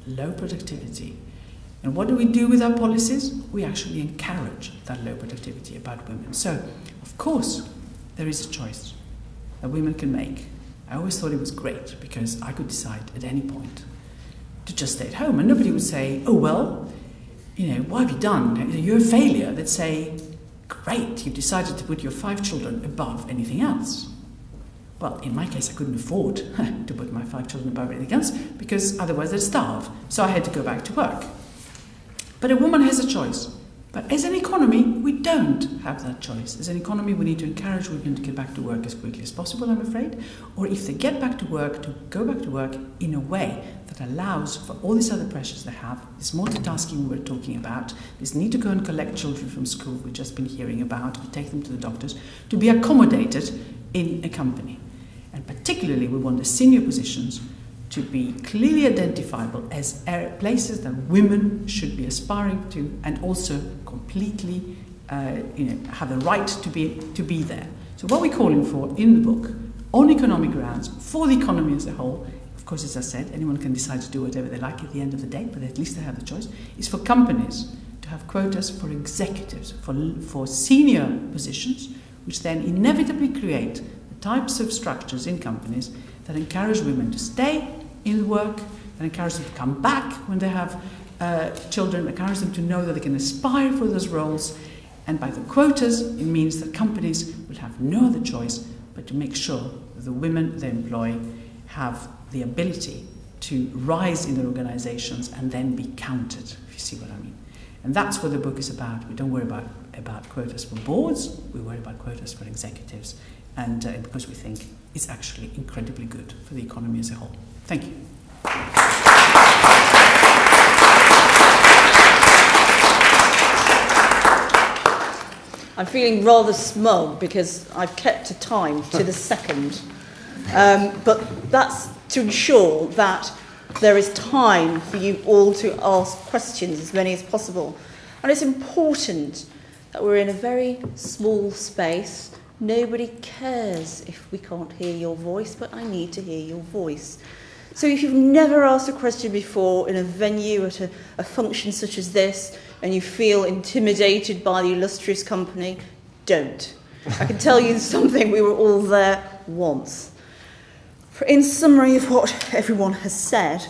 Low productivity. And what do we do with our policies? We actually encourage that low productivity about women. So, of course, there is a choice that women can make. I always thought it was great because I could decide at any point to just stay at home, and nobody would say, oh, well, what have you done? You're a failure. They'd say, great, you've decided to put your 5 children above anything else. Well, in my case, I couldn't afford to put my 5 children above anything else because otherwise they'd starve. So I had to go back to work. But a woman has a choice. But as an economy, we don't have that choice. As an economy, we need to encourage women to get back to work as quickly as possible, I'm afraid. Or if they get back to work, to go back to work in a way that allows for all these other pressures they have, this multitasking we're talking about, this need to go and collect children from school we've just been hearing about, to take them to the doctors, to be accommodated in a company. And particularly, we want the senior positions to be clearly identifiable as places that women should be aspiring to, and also completely, have the right to be there. So what we're calling for in the book, on economic grounds, for the economy as a whole, of course, as I said, anyone can decide to do whatever they like at the end of the day, but at least they have the choice, is for companies to have quotas for executives, for senior positions, which then inevitably create the types of structures in companies that encourage women to stay in the work, that encourage them to come back when they have children, encourage them to know that they can aspire for those roles. And by the quotas, it means that companies will have no other choice but to make sure that the women they employ have the ability to rise in their organizations and then be counted, if you see what I mean. And that's what the book is about. We don't worry about quotas for boards, we worry about quotas for executives, and because we think it's actually incredibly good for the economy as a whole. Thank you. I'm feeling rather smug because I've kept to time to the second. But that's to ensure that there is time for you all to ask questions, as many as possible. And it's important that we're in a very small space. Nobody cares if we can't hear your voice, but I need to hear your voice. So if you've never asked a question before in a venue at a function such as this, and you feel intimidated by the illustrious company, don't. I can tell you something, we were all there once. In summary of what everyone has said,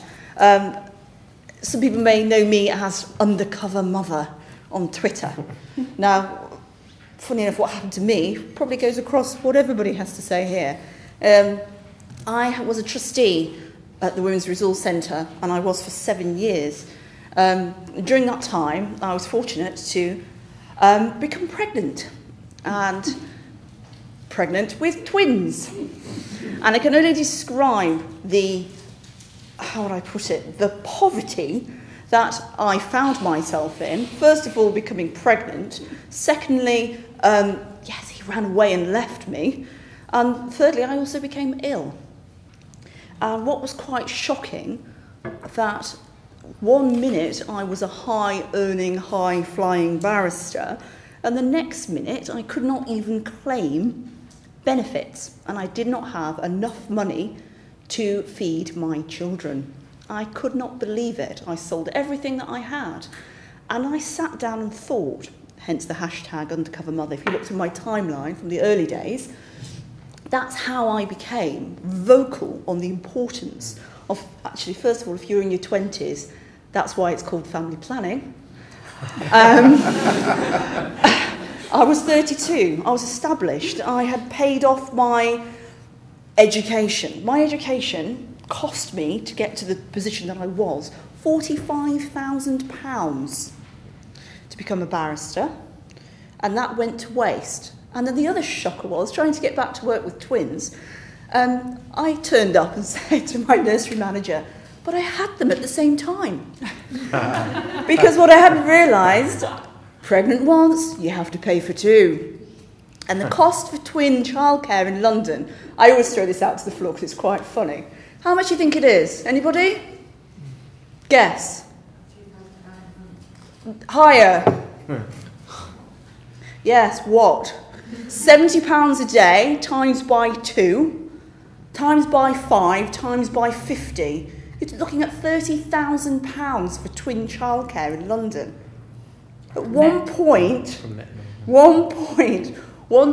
some people may know me as Undercover Mother on Twitter. Now, funny enough, what happened to me probably goes across what everybody has to say here. I was a trustee at the Women's Resource Centre, and I was for 7 years. During that time, I was fortunate to become pregnant, and pregnant with twins. And I can only describe the, how would I put it, the poverty that I found myself in. First of all, becoming pregnant. Secondly, yes, he ran away and left me. And thirdly, I also became ill. And what was quite shocking, that 1 minute I was a high-earning, high-flying barrister, and the next minute I could not even claim benefits, and I did not have enough money to feed my children. I could not believe it. I sold everything that I had, and I sat down and thought, hence the hashtag Undercover Mother. If you looked at my timeline from the early days, that's how I became vocal on the importance of, actually, first of all, if you're in your 20s, that's why it's called family planning. I was 32, I was established, I had paid off my education. My education cost me, to get to the position that I was, £45,000 to become a barrister, and that went to waste. And then the other shocker was, trying to get back to work with twins, I turned up and said to my nursery manager, but I had them at the same time. Because what I hadn't realised, pregnant once, you have to pay for two. And the cost for twin childcare in London, I always throw this out to the floor because it's quite funny. How much do you think it is? Anybody? Guess. Higher. Yes, what? £70 a day times by 2, times by 5, times by 50. You're looking at £30,000 for twin childcare in London. At one point, one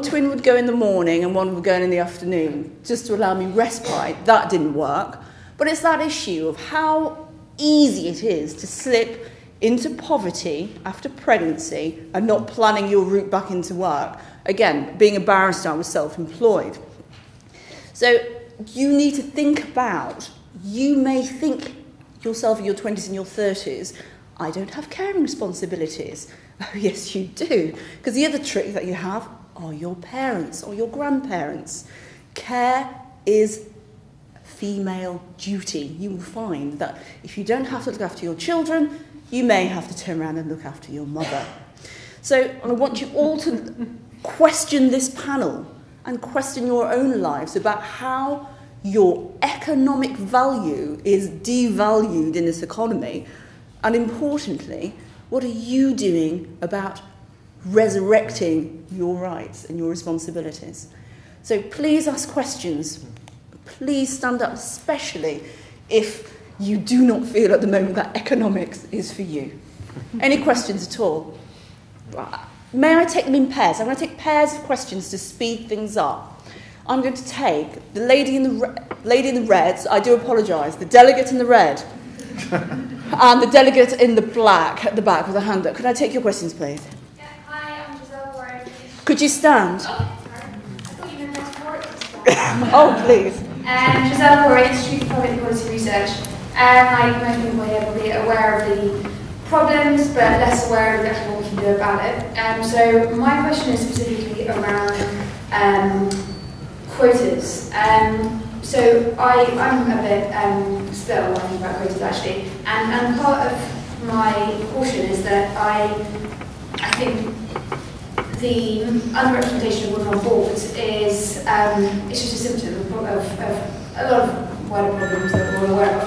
twin would go in the morning and one would go in the afternoon, just to allow me respite. That didn't work. But it's that issue of how easy it is to slip into poverty after pregnancy and not planning your route back into work. Again, being a barrister, I was self-employed. So you need to think about, you may think yourself in your 20s and your 30s, I don't have caring responsibilities. Oh, yes, you do. Because the other trick that you have are your parents or your grandparents. Care is female duty. You will find that if you don't have to look after your children, you may have to turn around and look after your mother. So I want you all to question this panel and question your own lives about how your economic value is devalued in this economy. And importantly, what are you doing about resurrecting your rights and your responsibilities? So please ask questions. Please stand up, especially if you do not feel at the moment that economics is for you. Any questions at all? May I take them in pairs? I'm going to take pairs of questions to speed things up. I'm going to take the lady in the red, I do apologise, the delegate in the red, and the delegate in the black at the back with a hand up. Could I take your questions, please? Yeah, hi, I'm Giselle Warren. Could you stand? Oh, sorry. I thought you meant next door. Oh, please. Giselle Corey, Institute for Public Policy Research. Like most people here, probably aware of the problems, but less aware of exactly what we can do about it. So my question is specifically around quotas. So I'm a bit split on what I think about quotas actually, and part of my caution is that I think the underrepresentation of women on boards is it's just a symptom of a lot of wider problems that we're all aware of.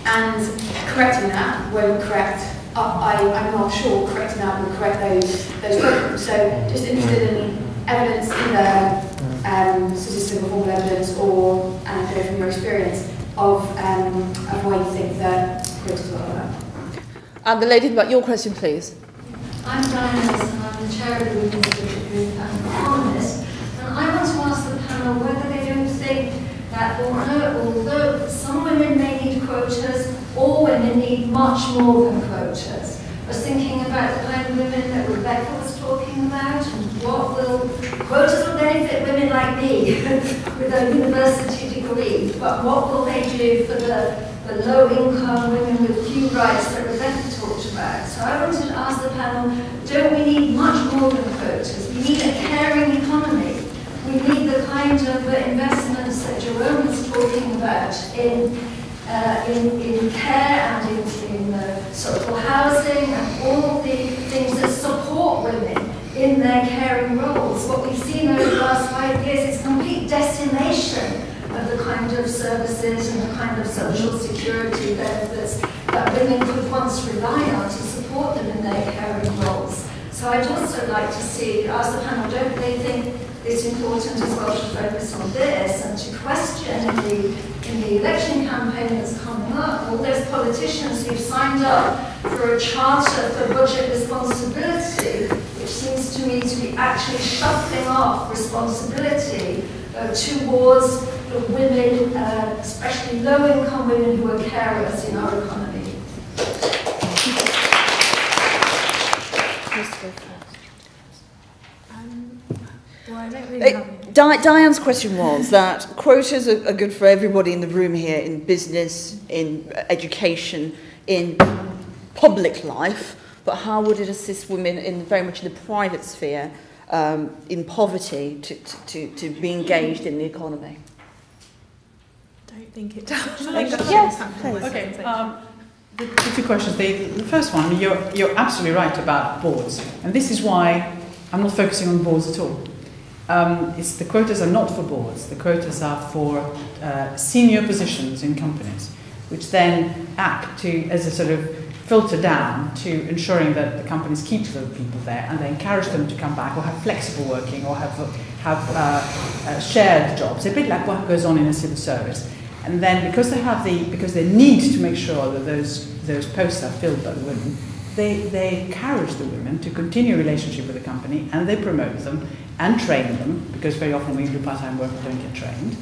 And correcting that won't correct, I'm not sure correcting that will correct those problems. So just interested in evidence, either statistical or formal evidence or anecdote from your experience of why you think that quotas will work. And the lady about your question, please. I'm Diana and I'm the chair of the Women's Budget Group and Economist. And I want to ask the panel whether they don't think that although some women may need quotas, all women need much more than quotas. I was thinking about the kind of women that Rebecca was talking about, and quotas will benefit women like me with a university degree, but what will they do for the low-income women with few rights that Rebecca talked about? So I wanted to ask the panel, don't we need much more than quotas? We need a caring economy. We need the kind of investments that Jerome was talking about in care and in social housing and all the things that support women in their caring roles. What we've seen over the last 5 years is complete decimation of the kind of services and the kind of social security benefits that women could once rely on to support them in their caring roles. So I'd also like to ask the panel, don't they think it's important as well to focus on this and to question in the election campaign that's coming up, all those politicians who've signed up for a charter for budget responsibility, which seems to me to be actually shuffling off responsibility towards the women, especially low-income women who are carers in our economy. Diane's question was that quotas are good for everybody in the room here, in business, in education, in public life, but how would it assist women in very much in the private sphere, in poverty, to be engaged in the economy? I don't think it does. Yes, please. Okay. The two questions. The first one, you're absolutely right about boards, and this is why I'm not focusing on boards at all. The quotas are not for boards. The quotas are for senior positions in companies, which then act as a sort of filter down to ensuring that the companies keep the people there, and they encourage them to come back or have flexible working or have shared jobs, a bit like what goes on in a civil service. And then because they need to make sure that those posts are filled by the women, they encourage the women to continue a relationship with the company, and they promote them and train them, because very often when you do part-time work, you don't get trained.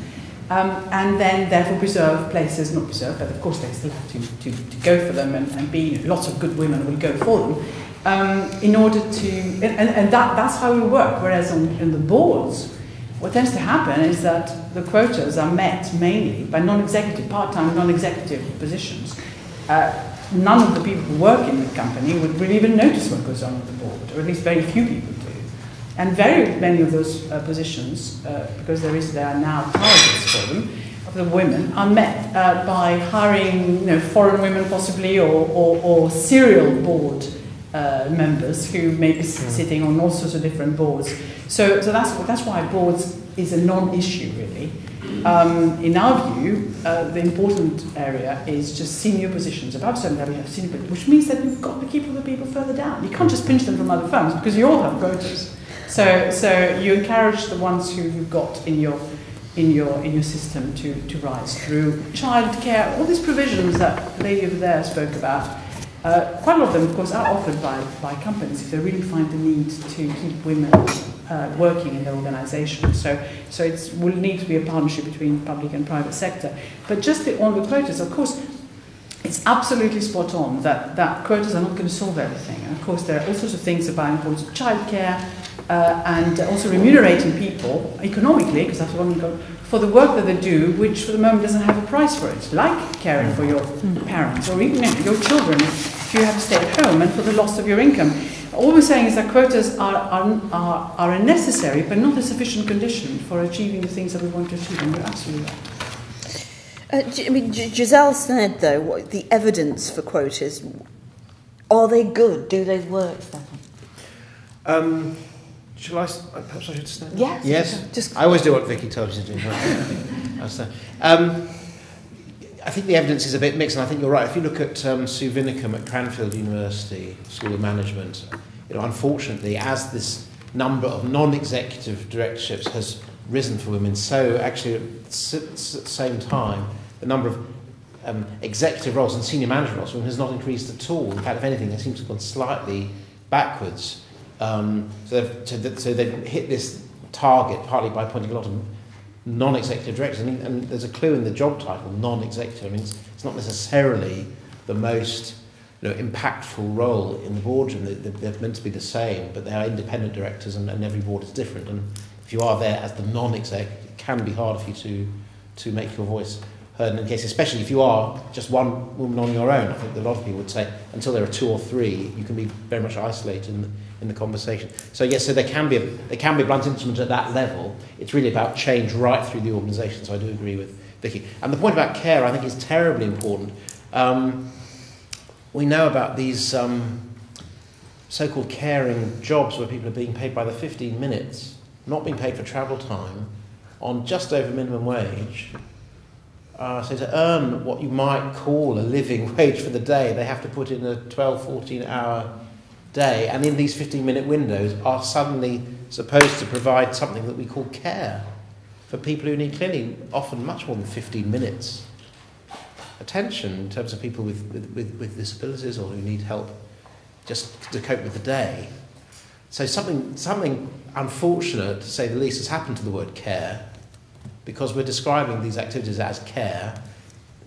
And then therefore preserve places, not preserve, but of course they still have to go for them and be, lots of good women will go for them, in order to, and that's how we work. Whereas in the boards, what tends to happen is that the quotas are met mainly by non-executive, part-time non-executive positions. None of the people who work in the company would really even notice what goes on with the board, or at least very few people do. And very many of those positions, because there are now targets for them, of the women, are met by hiring foreign women possibly, or serial board members who may be sitting on all sorts of different boards. So that's why boards is a non-issue really. In our view, the important area is just senior positions. Above a certain level, you have senior positions, which means that you've got to keep all the people further down. You can't just pinch them from other firms because you all have quotas. So you encourage the ones who you've got in your system to rise through childcare, all these provisions that the lady over there spoke about. Quite a lot of them, of course, are offered by companies if they really find the need to keep women working in their organisation. So it will need to be a partnership between public and private sector. But just on the quotas, of course, it's absolutely spot on that quotas are not going to solve everything. And of course, there are all sorts of things about the importance of childcare and also remunerating people economically, because that's one for the work that they do, which for the moment doesn't have a price for it, like caring for your parents or even your children if you have to stay at home, and for the loss of your income. All we're saying is that quotas are a necessary but not a sufficient condition for achieving the things that we want to achieve, and you're absolutely right. Giselle said, though, the evidence for quotas, are they good? Do they work, Stefan? Shall I? Perhaps I should stand. Yes. Yes. I always do what Vicky tells you to do. I think the evidence is a bit mixed, and I think you're right. If you look at Sue Winnecombe at Cranfield University School of Management, unfortunately, as this number of non-executive directorships has risen for women, so actually at the same time, the number of executive roles and senior management roles for women has not increased at all. In fact, if anything, it seems to have gone slightly backwards. So they've hit this target partly by appointing a lot of non-executive directors, and there's a clue in the job title, non-executive. I mean, it's not necessarily the most impactful role in the boardroom. They're meant to be the same, but they are independent directors, and every board is different. And if you are there as the non-exec, it can be hard for you to make your voice heard in case, especially if you are just one woman on your own. I think a lot of people would say until there are two or three, you can be very much isolated in the conversation. So yes, so there can be a blunt instrument at that level. It's really about change right through the organisation. So I do agree with Vicky. And the point about care, I think, is terribly important. We know about these so-called caring jobs where people are being paid by the 15 minutes, not being paid for travel time, on just over minimum wage. So to earn what you might call a living wage for the day, they have to put in a 12, 14-hour day, and in these 15-minute windows are suddenly supposed to provide something that we call care for people who need clearly often much more than 15 minutes attention in terms of people with disabilities or who need help just to cope with the day. So something unfortunate, to say the least, has happened to the word care, because we're describing these activities as care,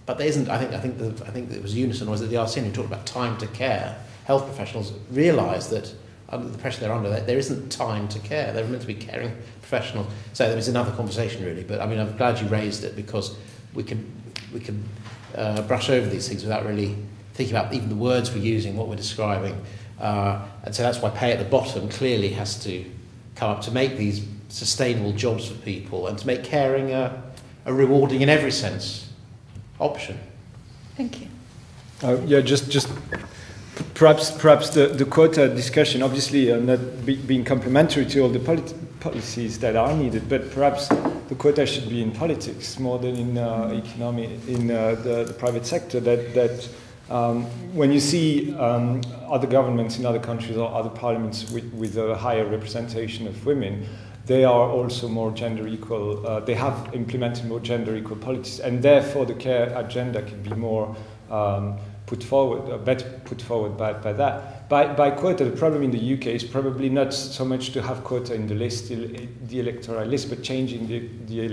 but there isn't. I think it was Unison, or was it the RCN, who talked about time to care. Health professionals realise that under the pressure they're under, there isn't time to care. They're meant to be caring professionals. So there was another conversation, really. But I mean, I'm glad you raised it, because we can brush over these things without really thinking about even the words we're using, what we're describing. And so that's why pay at the bottom clearly has to come up to make these sustainable jobs for people and to make caring a rewarding in every sense option. Thank you. Just perhaps the quota discussion, obviously not being complementary to all the policies that are needed, but perhaps the quota should be in politics more than in the private sector. That when you see other governments in other countries or other parliaments with a higher representation of women, they are also more gender equal. They have implemented more gender equal policies, and therefore the care agenda can be more better put forward by that. By quota, the problem in the UK is probably not so much to have quota in the list, the electoral list, but changing the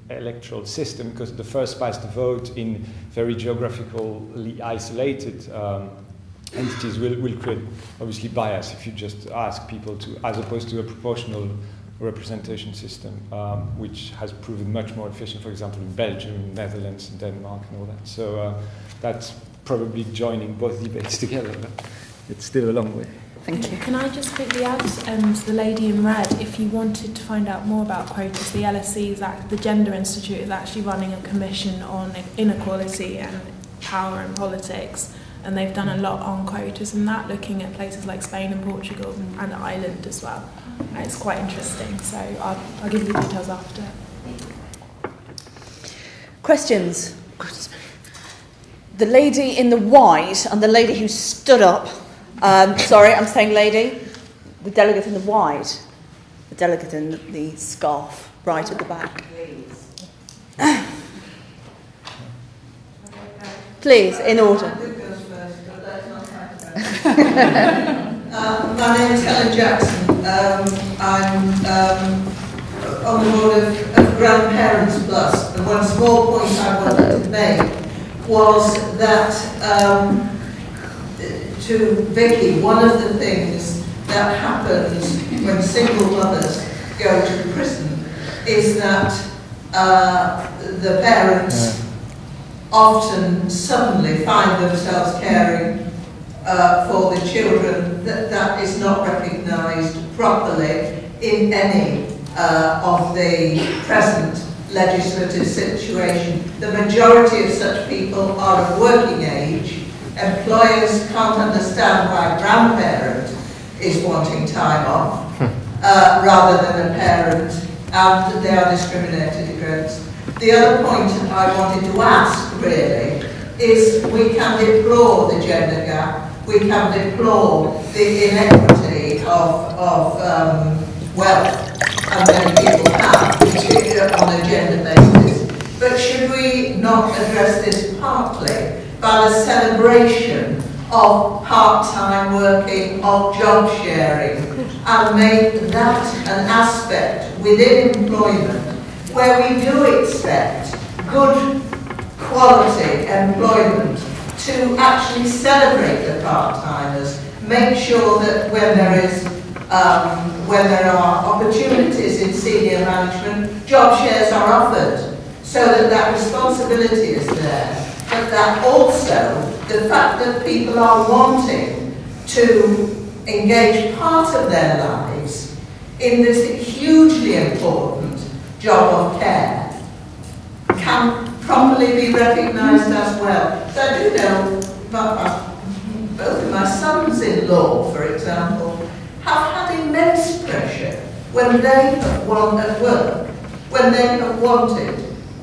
electoral system, because the first past the vote in very geographically isolated entities will create obviously bias if you just ask people to, as opposed to a proportional representation system, which has proven much more efficient, for example, in Belgium, Netherlands, Denmark, and all that. So that's probably joining both debates together, but it's still a long way. Thank you. Can I just quickly add to the lady in red, if you wanted to find out more about quotas, the LSE, the Gender Institute, is actually running a commission on inequality and power in politics, and they've done a lot on quotas and that, looking at places like Spain and Portugal and Ireland as well. And it's quite interesting, so I'll give you the details after. Questions? The lady in the white and the lady who stood up. Sorry, I'm saying lady. The delegate in the white. The delegate in the scarf right at the back. Please, in order. My name is Helen Jackson. I'm on the board of Grandparents Plus, and one small point I wanted to make was that to Vicky, one of the things that happens when single mothers go to prison is that the parents often suddenly find themselves caring for the children, that is not recognised properly in any of the present legislative situation. The majority of such people are of working age. Employers can't understand why a grandparent is wanting time off rather than a parent, and they are discriminated against. The other point I wanted to ask, really, is we can deplore the gender gap, we can deplore the inequity of wealth, and many people have, particularly on a gender basis. But should we not address this partly by the celebration of part-time working, of job sharing, and make that an aspect within employment where we do expect good quality employment to actually celebrate the part-timers, make sure that when there are opportunities in senior management, job shares are offered, so that responsibility is there. But that also, the fact that people are wanting to engage part of their lives in this hugely important job of care can properly be recognised as well. So I do know both of my sons in law, for example, have had immense pressure when they have wanted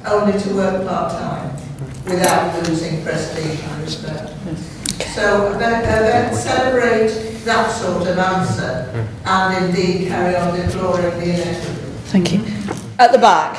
only to work part-time without losing prestige and respect. So let's celebrate that sort of answer and indeed carry on deploring the inequity. Thank you. At the back.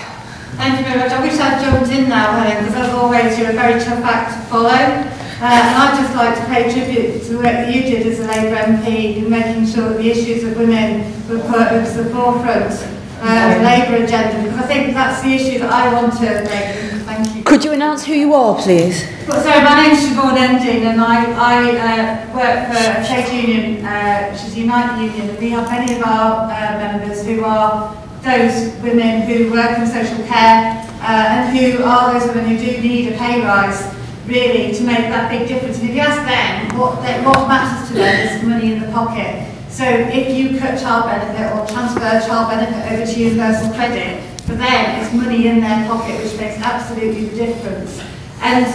Thank you very much. I wish I'd jumped in now, Helen, because as always you're a very tough act to follow. And I'd just like to pay tribute to the work that you did as a Labour MP in making sure that the issues of women were put to the forefront of the Labour agenda, because I think that's the issue that I want to make. Thank you. Could you announce who you are, please? Well, sorry, my name's Siobhan Ending, and I work for a trade union, which is Unite the Union, and we have many of our members who are those women who work in social care and who are those women who do need a pay rise, really, to make that big difference. And if you ask them, what matters to them is money in the pocket. So if you cut child benefit or transfer child benefit over to universal credit, for them it's money in their pocket, which makes absolutely the difference. And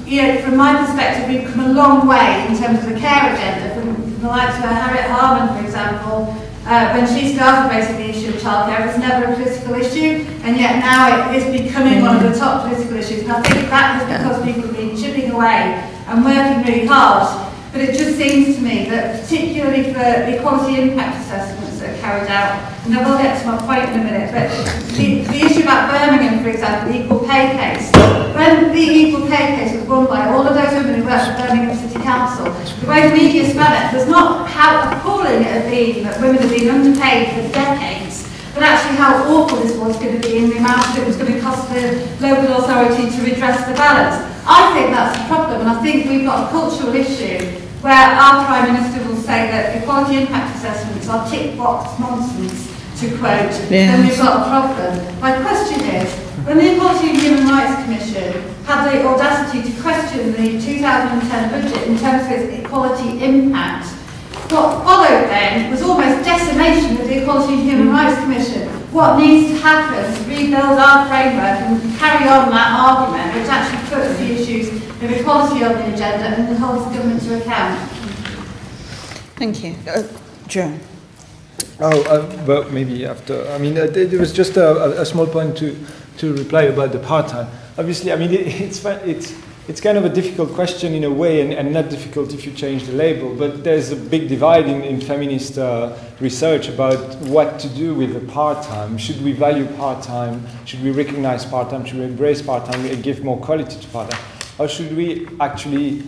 you know, from my perspective, we've come a long way in terms of the care agenda, from the likes of Harriet Harman, for example. When she started raising the issue of childcare, it was never a political issue, and yet now it is becoming one of the top political issues. And I think that is because people have been chipping away and working really hard. But it just seems to me that, particularly for the equality impact assessments that are carried out, and I will get to my point in a minute, but the issue about Birmingham, for example, the equal pay case, when the equal pay case was won by all of those women who worked for Birmingham City Council, the way the media spun it was not how appalling it had been that women had been underpaid for decades, but actually how awful this was going to be and the amount that it was going to cost the local authority to redress the balance. I think that's a problem, and I think we've got a cultural issue where our Prime Minister will say that equality impact assessments are tick box nonsense, to quote, then we've got a problem. My question is, when the Equality and Human Rights Commission had the audacity to question the 2010 budget in terms of its equality impact, what followed then was almost decimation of the Equality and Human Rights Commission. What needs to happen to rebuild our framework and carry on that argument, which actually puts the issues of equality on the agenda and holds the government to account? Thank you. Jerome. Well, maybe after. I mean, there was just a small point to reply about the part-time. Obviously, I mean, it's kind of a difficult question in a way, and not difficult if you change the label, but there's a big divide in feminist research about what to do with the part-time. Should we value part-time? Should we recognize part-time? Should we embrace part-time and give more quality to part-time? Or should we actually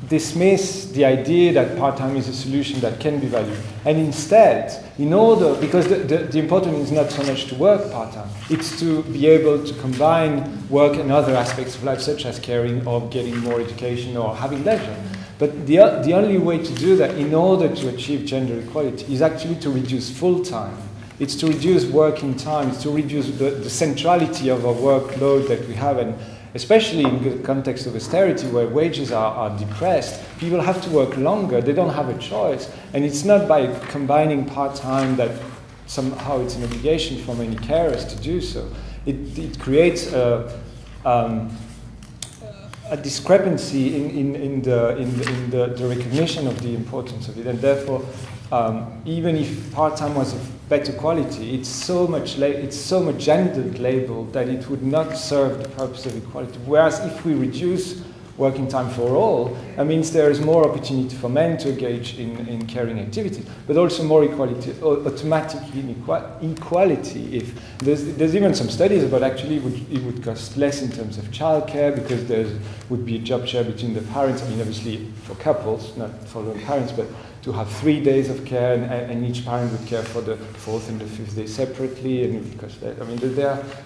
dismiss the idea that part-time is a solution that can be valued? And instead, because the important is not so much to work part-time, it's to be able to combine work and other aspects of life, such as caring or getting more education or having leisure. But the only way to do that in order to achieve gender equality is actually to reduce full-time It's to reduce working time. It's to reduce the centrality of our workload that we have, and especially in the context of austerity where wages are depressed, people have to work longer. They don't have a choice. And it's not by combining part-time that somehow it's an obligation for many carers to do so. It creates a discrepancy in the recognition of the importance of it. And therefore, even if part-time was of better quality, it's so much gendered labeled that it would not serve the purpose of equality. Whereas if we reduce working time for all, that means there is more opportunity for men to engage in caring activities, but also more equality, automatic inequality. If there's even some studies about actually it would cost less in terms of childcare because there would be a job share between the parents. I mean, obviously for couples, not for lone parents, but to have 3 days of care, and each parent would care for the 4th and the 5th day separately, and it would cost that. I mean,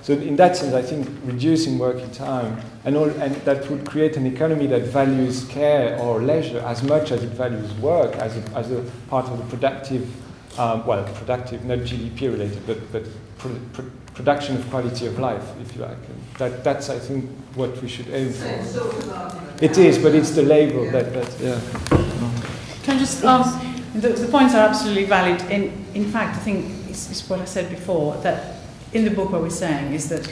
so in that sense, I think reducing working time and that would create an economy that values care or leisure as much as it values work as a part of the productive, productive, not GDP related, but production of quality of life, if you like. And that's I think what we should aim for. It is, but it's the label yeah. Can I just the points are absolutely valid. In fact, I think it's what I said before, that in the book what we're saying is that,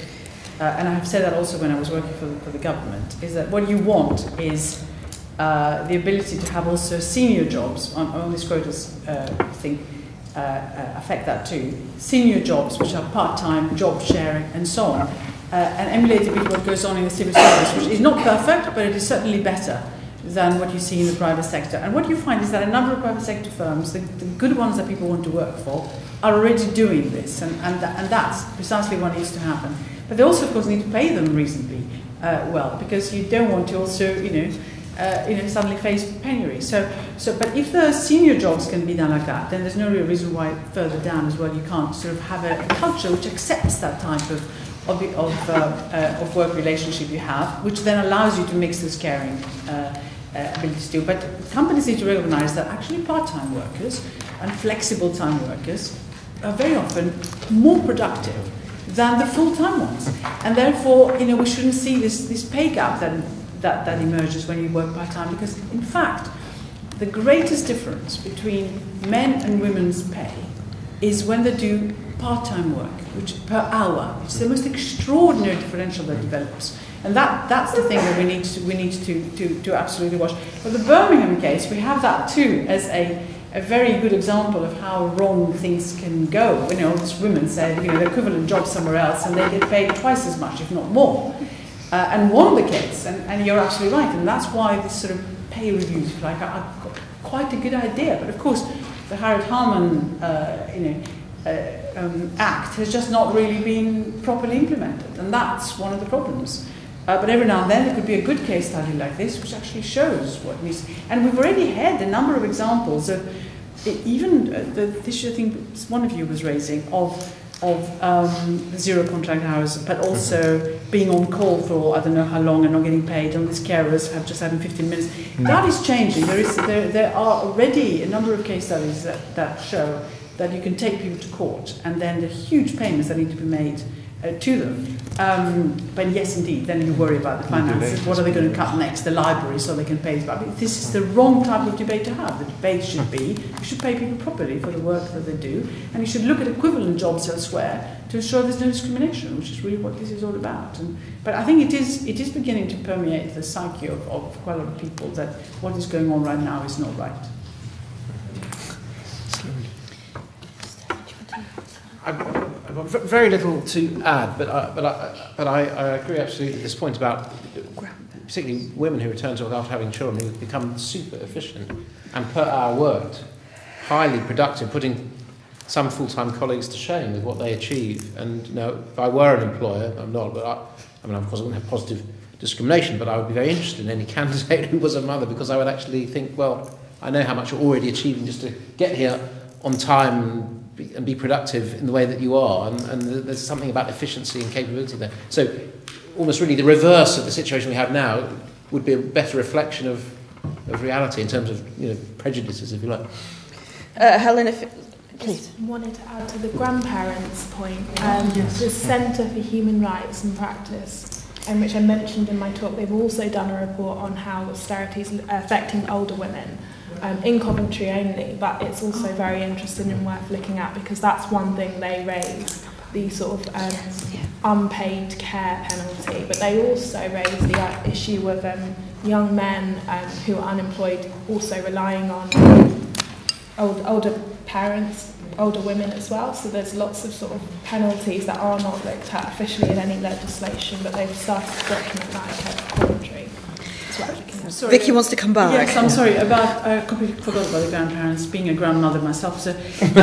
and I have said that also when I was working for the government, is that what you want is the ability to have also senior jobs, on this quotas thing affect that too, senior jobs which are part-time, job sharing and so on, and emulate a bit what goes on in the civil service, which is not perfect, but it is certainly better than what you see in the private sector. And what you find is that a number of private sector firms, the good ones that people want to work for, are already doing this, and that's precisely what needs to happen. But they also, of course, need to pay them reasonably well, because you don't want to also, suddenly face penury. But if the senior jobs can be done like that, then there's no real reason why further down as well you can't sort of have a culture which accepts that type of work relationship you have, which then allows you to mix this caring abilities too. But companies need to recognize that actually part-time workers and flexible time workers are very often more productive than the full-time ones. And therefore, we shouldn't see this pay gap that emerges when you work part-time, because in fact, the greatest difference between men and women's pay is when they do part-time work, which per hour, which is the most extraordinary differential that develops. And that's the thing that we need to absolutely watch. For the Birmingham case, we have that too as a very good example of how wrong things can go. This women say, the equivalent job somewhere else, and they get paid twice as much, if not more, and won the case. And you're absolutely right. And that's why this sort of pay reviews, if you like, are quite a good idea. But of course, the Harriet Harman, Act has just not really been properly implemented, and that's one of the problems. But every now and then there could be a good case study like this, which actually shows what needs. And we've already had a number of examples of even the issue I think one of you was raising of zero contract hours, but also being on call for I don't know how long and not getting paid. And these carers have just having 15 minutes. That is changing. There are already a number of case studies that show that you can take people to court, and then the huge payments that need to be made to them. But yes, indeed, then you worry about the finances. What are they going to cut next? The library, so they can pay. But this is the wrong type of debate to have. The debate should be, you should pay people properly for the work that they do, and you should look at equivalent jobs elsewhere to ensure there's no discrimination, which is really what this is all about. But I think it is beginning to permeate the psyche of quite a lot of people that what is going on right now is not right. I've got very little to add, but I agree absolutely with this point about particularly women who return to work after having children who become super efficient and per hour worked, highly productive, putting some full-time colleagues to shame with what they achieve. And if I were an employer, I'm not, but of course I wouldn't have positive discrimination, but I would be very interested in any candidate who was a mother, because I would actually think, well, I know how much you're already achieving just to get here on time and be productive in the way that you are, and there's something about efficiency and capability there. So almost really the reverse of the situation we have now would be a better reflection of reality in terms of prejudices, if you like. Helen, Please. I wanted to add to the grandparents' point. The Centre for Human Rights and Practice, which I mentioned in my talk, they've also done a report on how austerity is affecting older women. In Coventry only, but it's also very interesting and worth looking at because that's one thing they raise, the sort of unpaid care penalty, but they also raise the issue of young men who are unemployed also relying on older parents, older women as well, so there's lots of sort of penalties that are not looked at officially in any legislation, but they've started to document that in Coventry. Sorry, Vicky wants to come back. Yes, I'm sorry. I completely forgot about the grandparents. Being a grandmother myself, so, which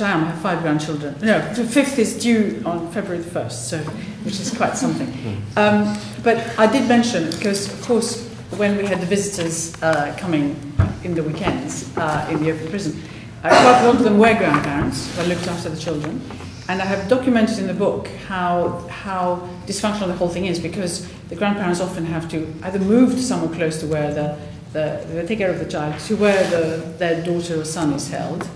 I am. I have 5 grandchildren. No, the 5th is due on February the 1st, so which is quite something. But I did mention because, of course, when we had the visitors coming in the weekends in the open prison, quite a lot of them were grandparents who looked after the children. And I have documented in the book how dysfunctional the whole thing is because the grandparents often have to either move to somewhere close to where they take care of the child, to where their daughter or son is held,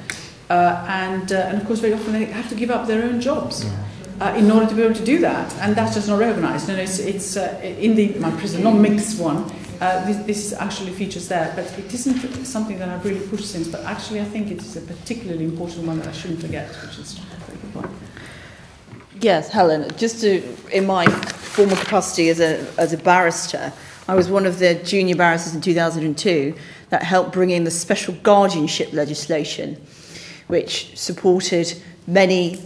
and of course very often they have to give up their own jobs in order to be able to do that, and that's just not recognised. And it's in my prison, not mixed one. This actually features there, but it isn't something that I've really pushed since. But actually, I think it is a particularly important one that I shouldn't forget, which is a very good point. Yes, Helen. Just in my former capacity as a barrister, I was one of the junior barristers in 2002 that helped bring in the special guardianship legislation, which supported many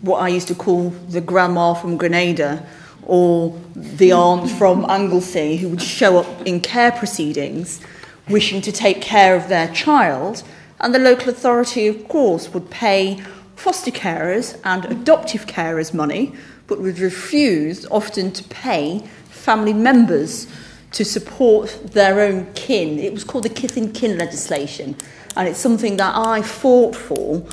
what I used to call the grandma from Grenada or the aunt from Anglesey who would show up in care proceedings wishing to take care of their child, and the local authority, of course, would pay foster carers and adoptive carers money, but would refuse often to pay family members to support their own kin. It was called the kith and kin legislation, and it's something that I fought for.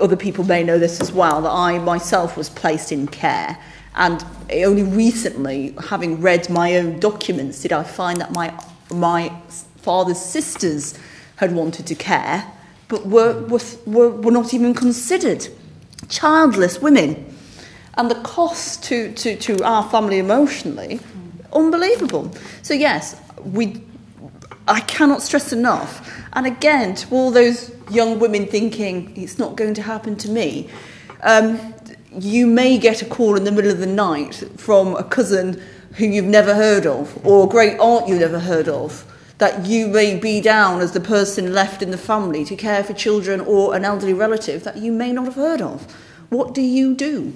Other people may know this as well, that I myself was placed in care, and only recently, having read my own documents, did I find that my father's sisters had wanted to care, but were not even considered. Childless women. And the cost to our family emotionally, unbelievable. So yes, I cannot stress enough. And again, to all those young women thinking, it's not going to happen to me, you may get a call in the middle of the night from a cousin who you've never heard of, or a great aunt you've never heard of, that you may be down as the person left in the family to care for children or an elderly relative that you may not have heard of. What do you do?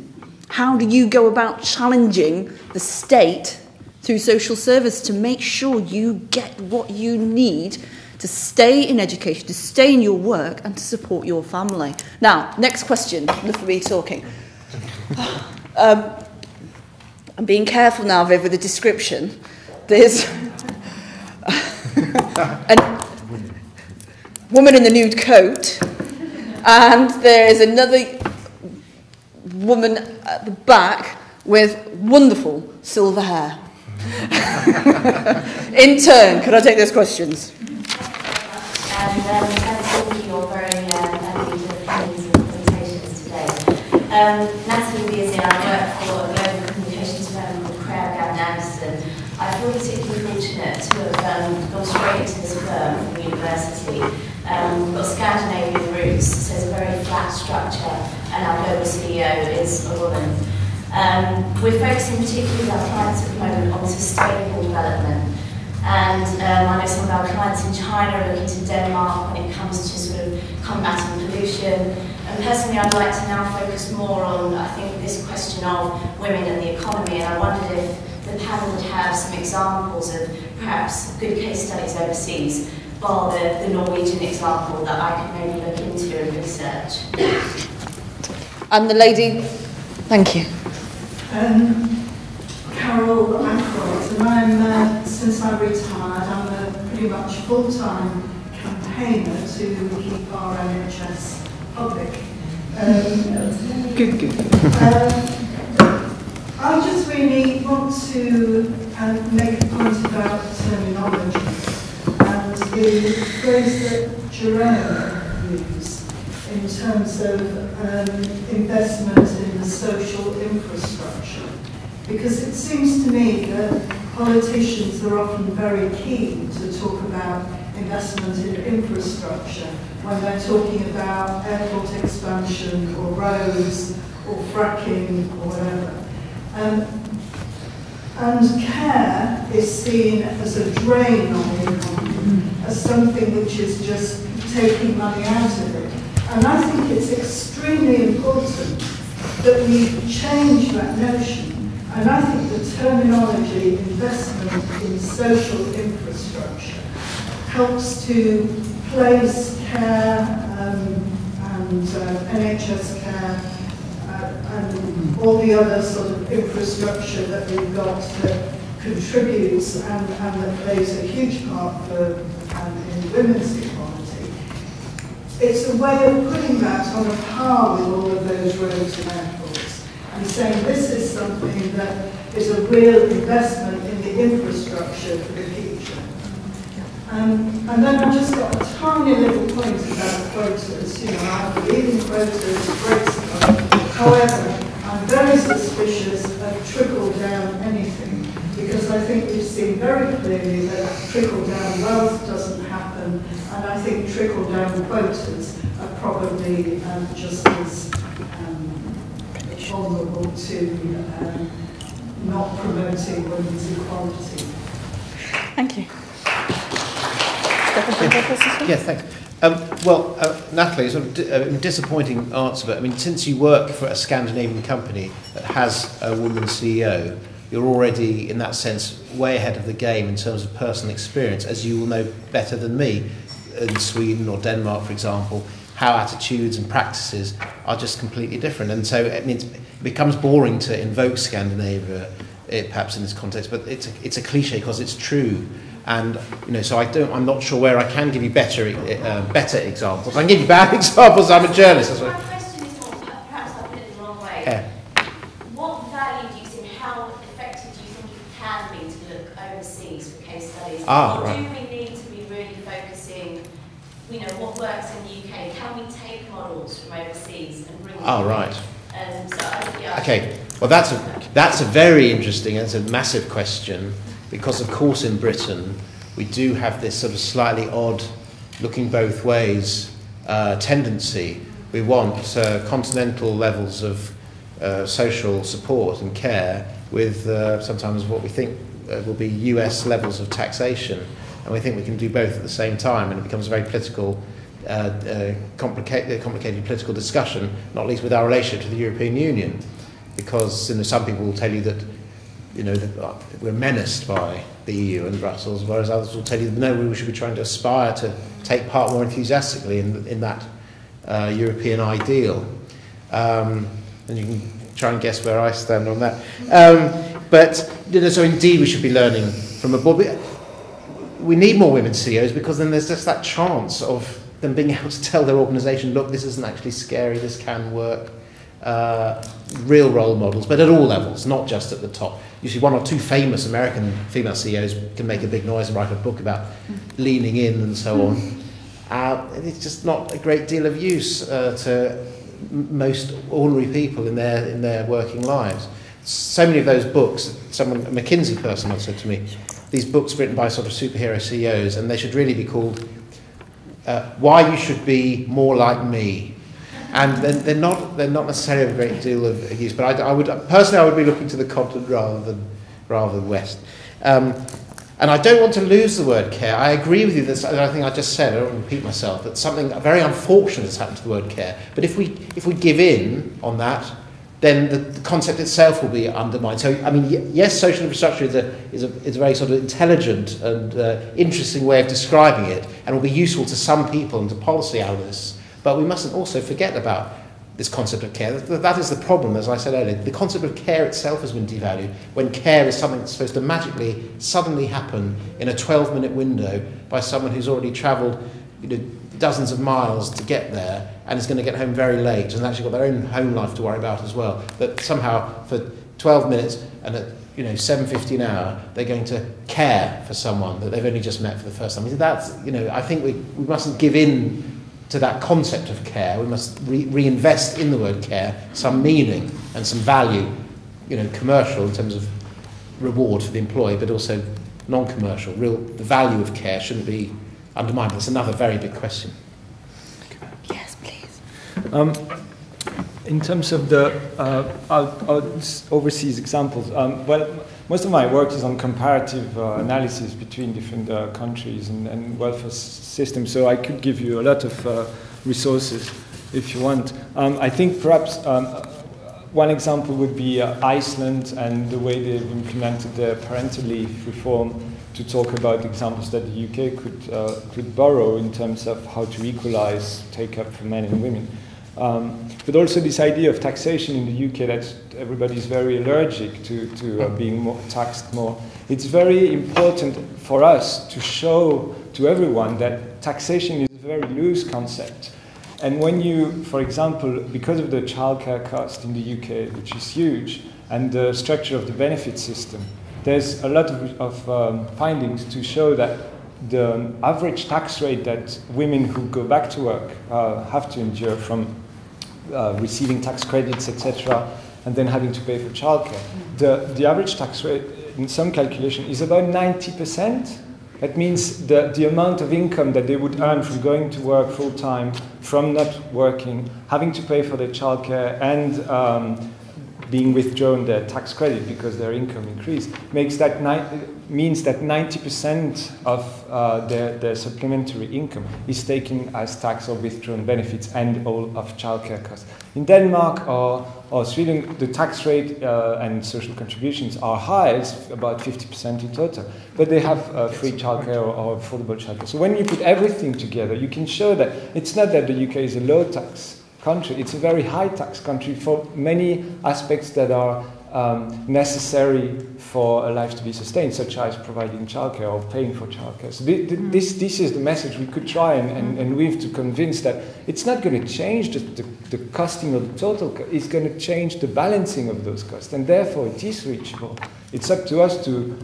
How do you go about challenging the state through social service to make sure you get what you need to stay in education, to stay in your work, and to support your family? Now, next question, enough of me talking. I'm being careful now, Viv, with the description. There's a woman in the nude coat, and there is another woman at the back with wonderful silver hair. In turn, could I take those questions? And thank you all very leading opinions and presentations today. Natalie Beers here, I work for a global communications firm called Craig Anderson. I feel particularly fortunate to have gone straight into this firm from university. We've got Scandinavian roots, so it's a very flat structure, and our global CEO is a woman. We're focusing particularly with our clients at the moment on sustainable development. And I know some of our clients in China are looking to Denmark when it comes to sort of combating pollution. And personally, I'd like to now focus more on, I think, this question of women and the economy. And I wondered if the panel would have some examples of perhaps good case studies overseas, bar the Norwegian example that I could maybe look into and research. And the lady, thank you. Carol Ackroyd, and I'm, since I retired, I'm a pretty much full-time campaigner to keep our NHS public. Good. I just really want to make a point about terminology and the the phrase that Jerome used in terms of investment in the social infrastructure. Because it seems to me that politicians are often very keen to talk about investment in infrastructure when they're talking about airport expansion or roads or fracking or whatever. And care is seen as a drain on the economy, as something which is just taking money out of it. And I think it's extremely important that we change that notion. And I think the terminology investment in social infrastructure helps to place care and NHS care and all the other sort of infrastructure that we've got that contributes and that plays a huge part for in women's equality. It's a way of putting that on a par with all of those roads and airports and saying this is something that is a real investment in the infrastructure for the future. And then I've just got a tiny little point about quotas. You know, I believe in quotas, great stuff. However, I'm very suspicious of trickle-down anything, because I think we've seen very clearly that trickle-down wealth doesn't happen, and I think trickle-down quotas are probably just as vulnerable to not promoting women's equality. Thank you. Yes, thanks. Natalie, sort of disappointing answer, but I mean, since you work for a Scandinavian company that has a woman CEO, you're already, in that sense, way ahead of the game in terms of personal experience, as you will know better than me, in Sweden or Denmark, for example, how attitudes and practices are just completely different. And so I mean, it becomes boring to invoke Scandinavia, perhaps in this context, but it's a cliche because it's true. And you know, so I'm not sure where I can give you better examples. I can give you bad examples. I'm a journalist. My question is more, perhaps I put it the wrong way. Yeah. What value do you see, and how effective do you think it can be to look overseas for case studies? Or do we need to be really focusing, you know, what works in the UK? Can we take models from overseas and bring them Right. Yeah. Okay. Well, that's a very interesting. It's a massive question. Because, of course, in Britain, we do have this sort of slightly odd, looking both ways tendency. We want continental levels of social support and care with sometimes what we think will be US levels of taxation. And we think we can do both at the same time, and it becomes a very political, complicated political discussion, not least with our relationship to the European Union. Because some people will tell you that that we're menaced by the EU and Brussels, whereas others will tell you that no, we should be trying to aspire to take part more enthusiastically in that European ideal. And you can try and guess where I stand on that. But so indeed we should be learning from abroad. We need more women CEOs because then there's just that chance of them being able to tell their organisation, look, this isn't actually scary, this can work. Real role models, but at all levels, not just at the top. Usually one or two famous American female CEOs can make a big noise and write a book about leaning in and so on. It's just not a great deal of use to most ordinary people in their working lives. So many of those books, a McKinsey person once said to me, these books written by sort of superhero CEOs, and they should really be called Why You Should Be More Like Me. And they're not necessarily a great deal of use, but I would be looking to the continent rather than west. And I don't want to lose the word care. I agree with you that I think I just said, I don't want to repeat myself, that something very unfortunate has happened to the word care. But if we give in on that, then the concept itself will be undermined. So I mean, yes, social infrastructure is a very sort of intelligent and interesting way of describing it, and will be useful to some people and to policy analysts. But we mustn't also forget about this concept of care. That is the problem, as I said earlier. The concept of care itself has been devalued, when care is something that's supposed to magically, suddenly happen in a 12-minute window by someone who's already travelled dozens of miles to get there and is going to get home very late and actually got their own home life to worry about as well. That somehow for 12 minutes and £7.50 an hour, they're going to care for someone that they've only just met for the first time. That's, I think we mustn't give in to that concept of care. We must reinvest in the word care some meaning and some value, commercial in terms of reward for the employee, but also non-commercial. The value of care shouldn't be undermined. That's another very big question. Yes, please. In terms of the overseas examples, most of my work is on comparative analysis between different countries and welfare systems, so I could give you a lot of resources if you want. I think perhaps one example would be Iceland and the way they've implemented their parental leave reform, to talk about examples that the UK could borrow in terms of how to equalise take-up for men and women. But also this idea of taxation in the UK, that everybody is very allergic to being taxed more. It's very important for us to show to everyone that taxation is a very loose concept. And when you, for example, because of the childcare cost in the UK, which is huge, and the structure of the benefit system, there's a lot of findings to show that the average tax rate that women who go back to work have to endure from receiving tax credits, etc., and then having to pay for childcare. The average tax rate in some calculation is about 90%. That means the amount of income that they would earn from going to work full-time, from not working, having to pay for their childcare, and being withdrawn their tax credit because their income increased, means that 90% of their supplementary income is taken as tax or withdrawn benefits and all of childcare costs. In Denmark or Sweden, the tax rate and social contributions are high, it's about 50% in total, but they have free childcare or affordable childcare. So when you put everything together, you can show that it's not that the UK is a low tax country, it's a very high tax country for many aspects that are necessary for a life to be sustained, such as providing childcare or paying for childcare. So this is the message we could try and weave to convince that it's not going to change the costing of the total, it's going to change the balancing of those costs, and therefore it is reachable. It's up to us to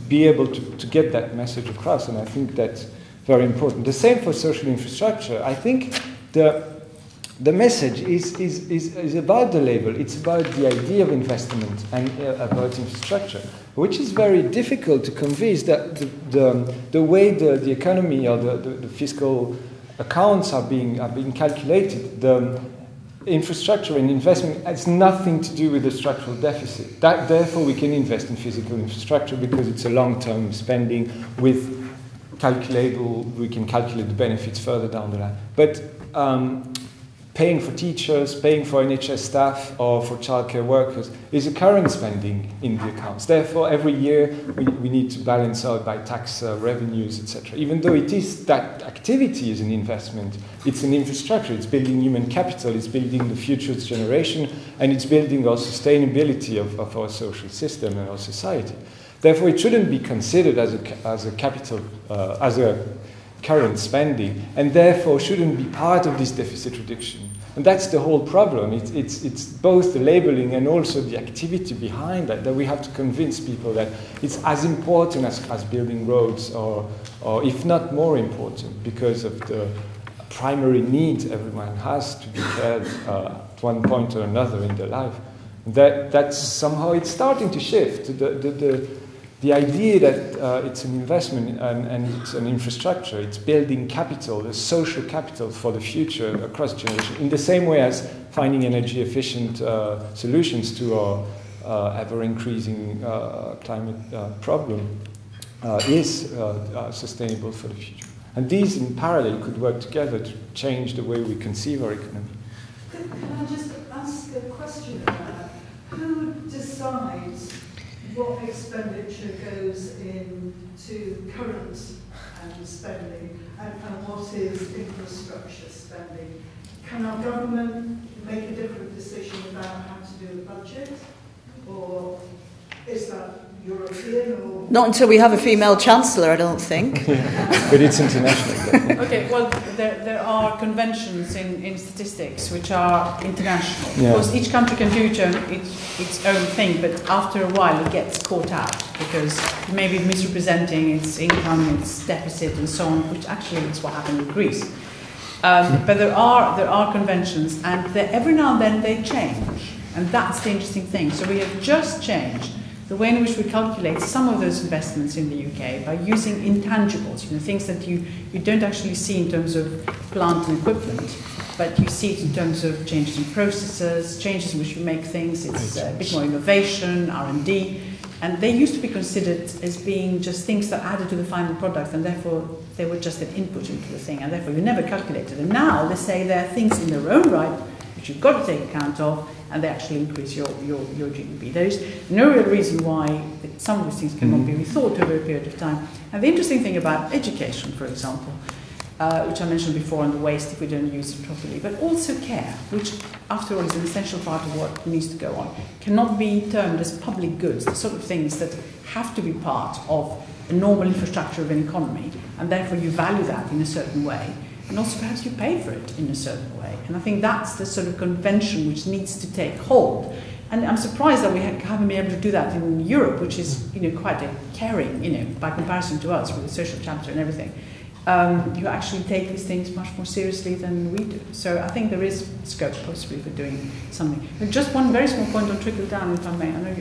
be able to get that message across, and I think that's very important. The same for social infrastructure. I think the message is about the label. It's about the idea of investment and about infrastructure, which is very difficult to convince that the way the economy or the fiscal accounts are being calculated, the infrastructure and investment has nothing to do with the structural deficit. Therefore, we can invest in physical infrastructure because it's a long-term spending with calculatable. We can calculate the benefits further down the line, but paying for teachers, paying for NHS staff, or for childcare workers is a current spending in the accounts. Therefore, every year we need to balance out by tax revenues, etc. Even though it is that activity is an investment, it's an infrastructure, it's building human capital, it's building the future's generation, and it's building our sustainability of our social system and our society. Therefore, it shouldn't be considered as a capital, as a current spending, and therefore shouldn't be part of this deficit reduction. And that's the whole problem. It's both the labeling and also the activity behind that we have to convince people that it's as important as building roads, or if not more important, because of the primary needs everyone has to be cared at one point or another in their life. That's somehow it's starting to shift. The idea that it's an investment and it's an infrastructure, it's building capital, a social capital for the future across generations, in the same way as finding energy-efficient solutions to our ever-increasing climate problem is sustainable for the future. And these in parallel could work together to change the way we conceive our economy. Can I just ask a question about that? Who decides what expenditure goes into current spending and what is infrastructure spending? Can our government make a different decision about how to do a budget, or is that European or... Not until we have a female chancellor, I don't think. But it's international. Okay, well, there are conventions in statistics which are international. Yeah. Of course, each country can do its own thing, but after a while it gets caught out because it may be misrepresenting its income, its deficit, and so on, which actually is what happened with Greece. But there are conventions, and every now and then they change, and that's the interesting thing. So we have just changed the way in which we calculate some of those investments in the UK by using intangibles, things that you don't actually see in terms of plant and equipment, but you see it in terms of changes in processes, changes in which you make things. It's a bit more innovation, R&D, and they used to be considered as being just things that added to the final product, and therefore they were just an input into the thing, and therefore you never calculated. And now they say there are things in their own right which you've got to take account of, and they actually increase your GDP. There is no real reason why some of these things cannot be rethought over a period of time. And the interesting thing about education, for example, which I mentioned before, on the waste if we don't use it properly, but also care, which after all is an essential part of what needs to go on, cannot be termed as public goods, the sort of things that have to be part of a normal infrastructure of an economy, and therefore you value that in a certain way. And also perhaps you pay for it in a certain way. And I think that's the sort of convention which needs to take hold. And I'm surprised that we haven't been able to do that in Europe, which is quite a caring, by comparison to us with the social chapter and everything. You actually take these things much more seriously than we do. So I think there is scope possibly for doing something. But just one very small point on trickle down, if I may. I know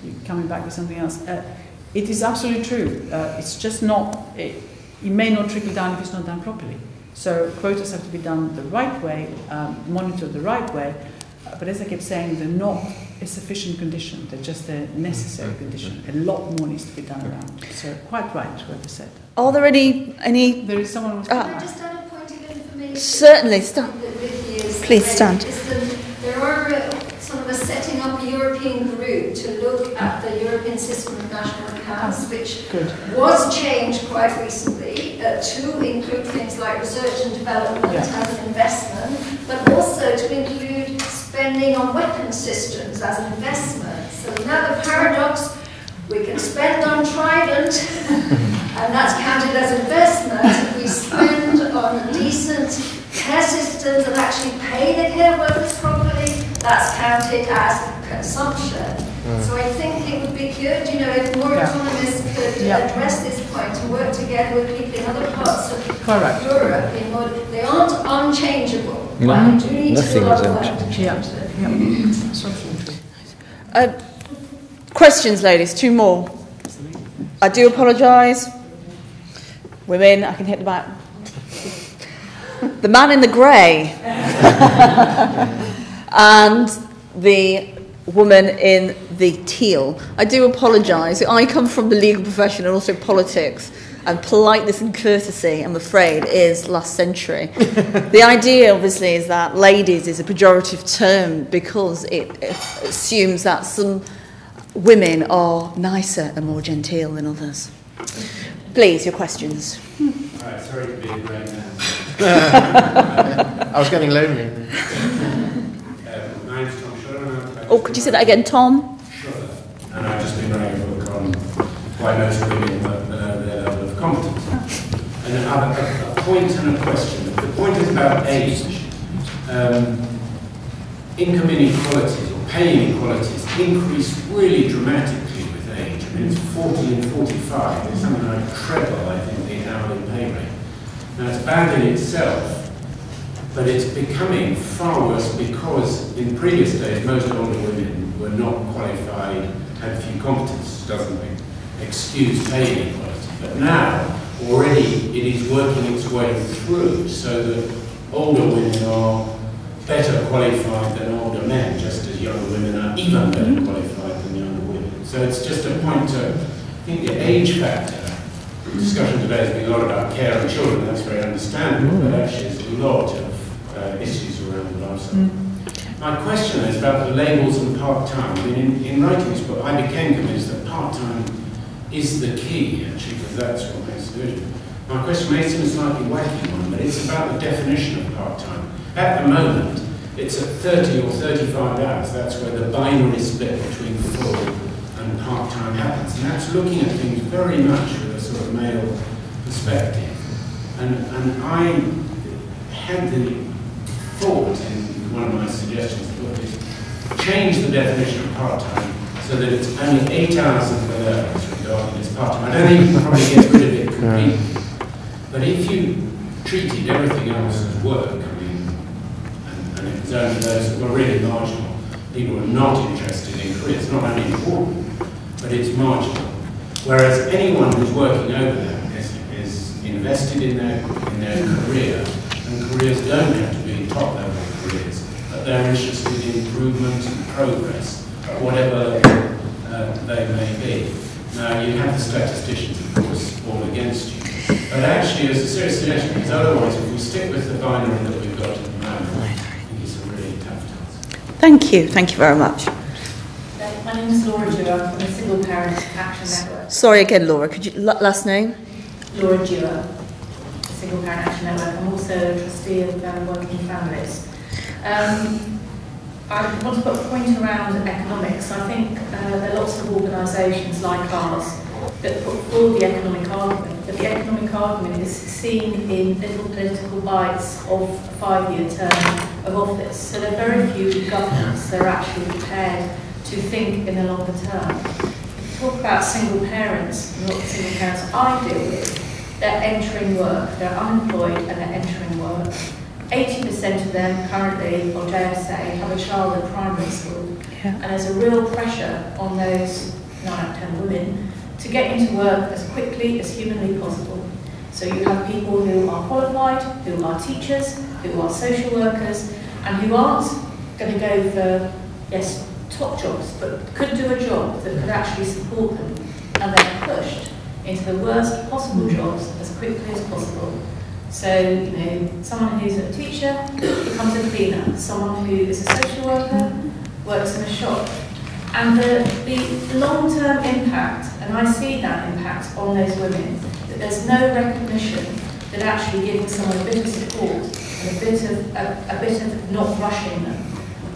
you're coming back with something else. It is absolutely true. It's just not, it may not trickle down if it's not done properly. So quotas have to be done the right way, monitored the right way, but as I kept saying, they're not a sufficient condition, they're just a necessary condition. A lot more needs to be done around. So quite right, whoever said. Are there any... There is someone who's... Can I just add a point of information? Certainly, please stand. There are sort of setting up a European group to look at the European system of national accounts, which was changed quite recently to include things like research and development as an investment, but also to include spending on weapon systems as an investment. So now the paradox, we can spend on Trident, and that's counted as investment. If we spend on decent care systems that actually pay the care workers properly, that's counted as consumption. So I think it would be good, if more economists could address this point and work together with people in other parts of Europe in order, they aren't unchangeable. No, do need to do a lot of work to change them. Questions, ladies? 2 more. I do apologise. Women, I can hit the back. The man in the grey. And the woman in the teal. I do apologise. I come from the legal profession and also politics, and politeness and courtesy, I'm afraid, is last century. The idea, obviously, is that ladies is a pejorative term because it assumes that some women are nicer and more genteel than others. Please, your questions. Right, sorry to be a grey man. I was getting lonely. My name's Tom Schroeder. Oh, could you say that again, Tom? Schroeder. And I've just been writing a book on why most women won't know their level of competence. And I have a point and a question. The point is about age. Income inequalities or pay inequalities increase really dramatically with age. I mean, it's 40 and 45. It's something like treble, I think, the hourly pay rate. Now, it's bad in itself, but it's becoming far worse because in previous days, most older women were not qualified, had few competences, doesn't excuse pay inequality. But now, already, it is working its way through so that older women are better qualified than older men, just as younger women are even better qualified than younger women. So it's just a point to, I think, the age factor. The discussion today has been a lot about care and children, that's very understandable, but actually there's a lot of issues around the lifestyle. My question is about the labels and part-time. I mean, in writing this book, I became convinced that part-time is the key, actually, because that's what makes it good. My question may seem a slightly wacky one, but it's about the definition of part-time. At the moment, it's at 30 or 35 hours. That's where the binary split between full and part-time happens. And that's looking at things very much with a sort of male perspective. And I had the thought in one of my suggestions is change the definition of part-time so that it's only 8 hours of work as regarded as part-time. I don't think you can probably get rid of it completely. But if you treated everything else as work, I mean, and it was only those that were really marginal, people were not interested in careers. It's not only important, but it's marginal. Whereas anyone who's working over them is invested in their career, and careers don't have to be top-level careers, but they're interested in improvement and progress at whatever level they may be. Now, you have the statisticians, of course, all against you. But actually, as a serious suggestion, because otherwise, if we stick with the binary that we've got at the moment, I think it's a really tough task. Thank you very much. My name is Laura Dewar. I'm a single parent action network. Sorry again, Laura, could you, last name? Laura Dewar, a single parent action network. I'm also a trustee of Working Families. I want to put a point around economics. I think there are lots of organisations like ours that put forward the economic argument, but the economic argument is seen in little political bites of a 5-year term of office. So there are very few governments that are actually prepared to think in the longer term. If you talk about single parents, and what the single parents I deal with, they're entering work, they're unemployed and they're entering work. 80% of them currently, or JSA, have a child at primary school. Yeah. And there's a real pressure on those 9 out of 10 women to get into work as quickly as humanly possible. So you have people who are qualified, who are teachers, who are social workers, and who aren't going to go for, yes, top jobs, but could do a job that could actually support them, and they're pushed into the worst possible jobs as quickly as possible. So, you know, someone who's a teacher becomes a cleaner, someone who is a social worker works in a shop. And the long-term impact, and I see that impact on those women, that there's no recognition that actually giving someone a bit of support and a bit of not rushing them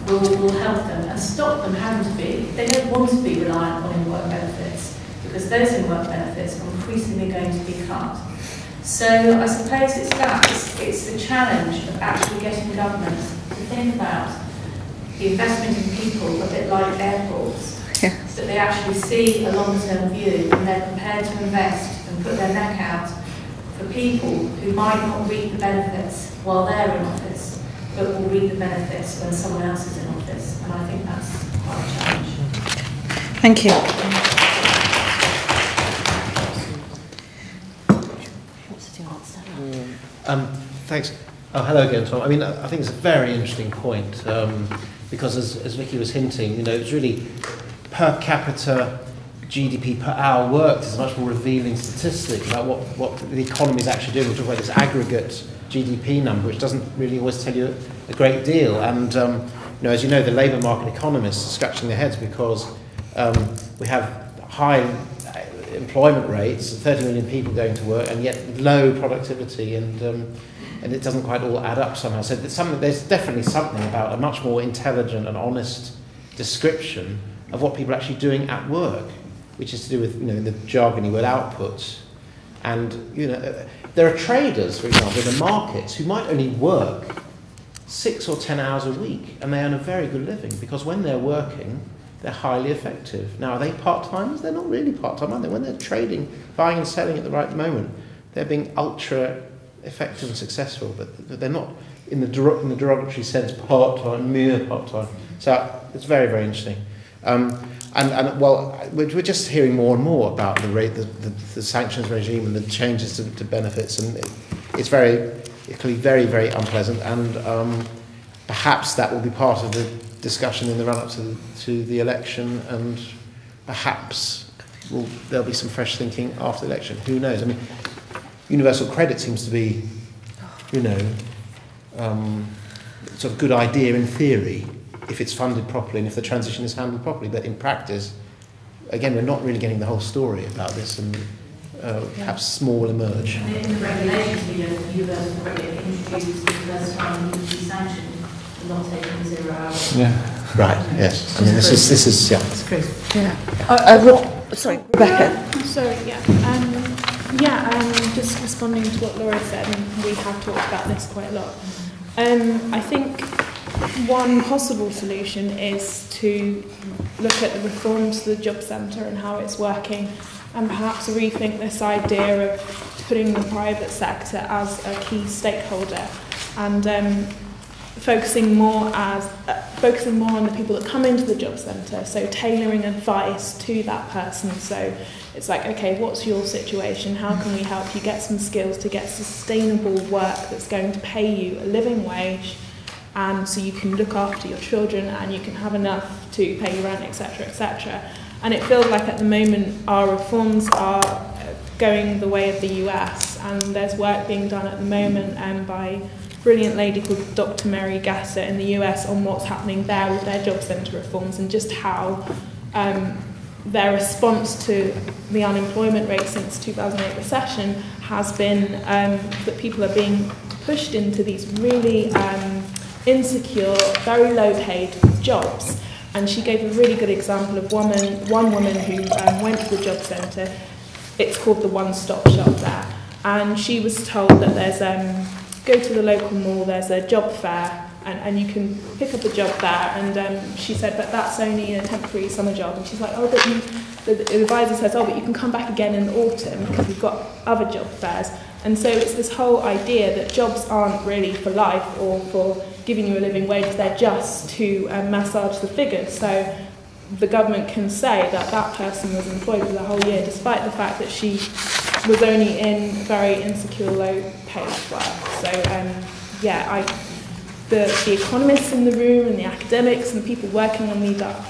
will help them and stop them having to be, they don't want to be reliant on in-work benefits, because those in-work benefits are increasingly going to be cut. So I suppose it's that, it's the challenge of actually getting governments to think about the investment in people a bit like airports, yes, that they actually see a long-term view and they're prepared to invest and put their neck out for people who might not reap the benefits while they're in office, but will reap the benefits when someone else is in office. And I think that's quite a challenge. Thank you. Thanks. Oh, hello again, Tom. I mean, I think it's a very interesting point because, as Vicky was hinting, you know, it's really per capita GDP per hour worked is a much more revealing statistic about what the economy is actually doing. We're talking about this aggregate GDP number, which doesn't really always tell you a great deal. And you know, as you know, the labour market economists are scratching their heads because we have high employment rates, 30 million people going to work, and yet low productivity, and it doesn't quite all add up somehow. So there's definitely something about a much more intelligent and honest description of what people are actually doing at work, which is to do with, you know, the jargony word output. And, you know, there are traders, for example, in the markets who might only work 6 or 10 hours a week, and they earn a very good living because when they're working, they're highly effective. Now, are they part-timers? They're not really part-time, are they? When they're trading, buying and selling at the right moment, they're being ultra effective and successful, but they're not, in the derogatory sense, part-time, mere part-time. So it's very, very interesting. And well, we're just hearing more and more about the sanctions regime and the changes to benefits, and it's clearly very, very unpleasant, and perhaps that will be part of the discussion in the run-up to the election, and perhaps there'll be some fresh thinking after the election. Who knows? I mean, universal credit seems to be, you know, sort of good idea in theory if it's funded properly and if the transition is handled properly. But in practice, again, we're not really getting the whole story about this, and perhaps more will emerge. In the regulations, universal credit introduced for the first time, you sanctioned not taking 0 hours. Yeah. Right. Yes. I mean, this is yeah. It's crazy. Yeah. Sorry, Rebecca. Just responding to what Laura said, and we have talked about this quite a lot. I think one possible solution is to look at the reforms to the job centre and how it's working, and perhaps rethink this idea of putting the private sector as a key stakeholder, and focusing more on the people that come into the job centre, so tailoring advice to that person. So it's like, okay, what's your situation? How can we help you get some skills to get sustainable work that's going to pay you a living wage, and so you can look after your children and you can have enough to pay your rent, etc., etc. And it feels like at the moment our reforms are going the way of the US, and there's work being done at the moment by a brilliant lady called Dr. Mary Gasser in the US on what's happening there with their job centre reforms, and just how their response to the unemployment rate since 2008 recession has been that people are being pushed into these really insecure, very low-paid jobs. And she gave a really good example of one woman who went to the job centre. It's called the One-Stop Shop there. And she was told that there's, go to the local mall, there's a job fair, and you can pick up a job there. And she said, but that's only a temporary summer job. And she's like, oh, but the advisor says, oh, but you can come back again in the autumn because we've got other job fairs. And so it's this whole idea that jobs aren't really for life or for giving you a living wage, they're just to massage the figures. So the government can say that that person was employed for the whole year, despite the fact that she was only in very insecure, low-paid work. So, the economists in the room and the academics and the people working on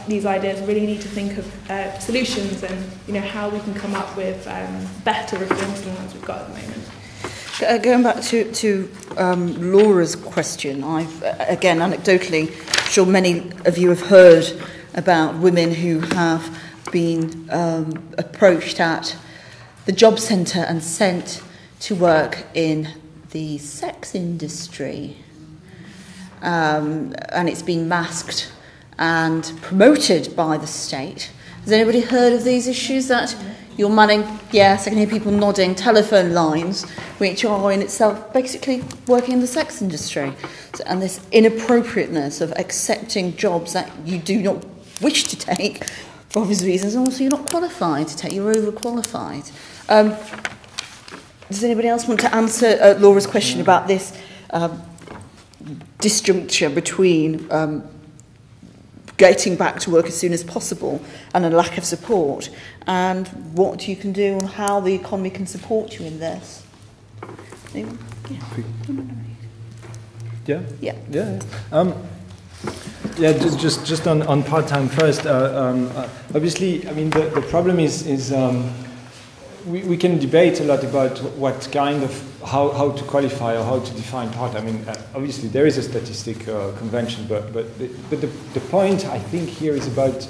these ideas really need to think of solutions and how we can come up with better reforms than the ones we've got at the moment. Going back to Laura's question, I've, again, anecdotally, I'm sure many of you have heard about women who have been approached at the job centre and sent to work in the sex industry. And it's been masked and promoted by the state. Has anybody heard of these issues that you're manning? Yes, I can hear people nodding. Telephone lines, which are in itself basically working in the sex industry. And this inappropriateness of accepting jobs that you do not wish to take for obvious reasons, and also you're not qualified to take, you're overqualified. Does anybody else want to answer Laura's question about this disjuncture between getting back to work as soon as possible and a lack of support, and what you can do and how the economy can support you in this? Anyone? Just on part-time first. Obviously, I mean, the problem is we can debate a lot about what kind of how to qualify or how to define part-time. I mean, obviously there is a statistic convention, but the point I think here is about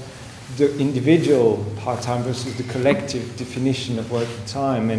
the individual part-time versus the collective definition of working time,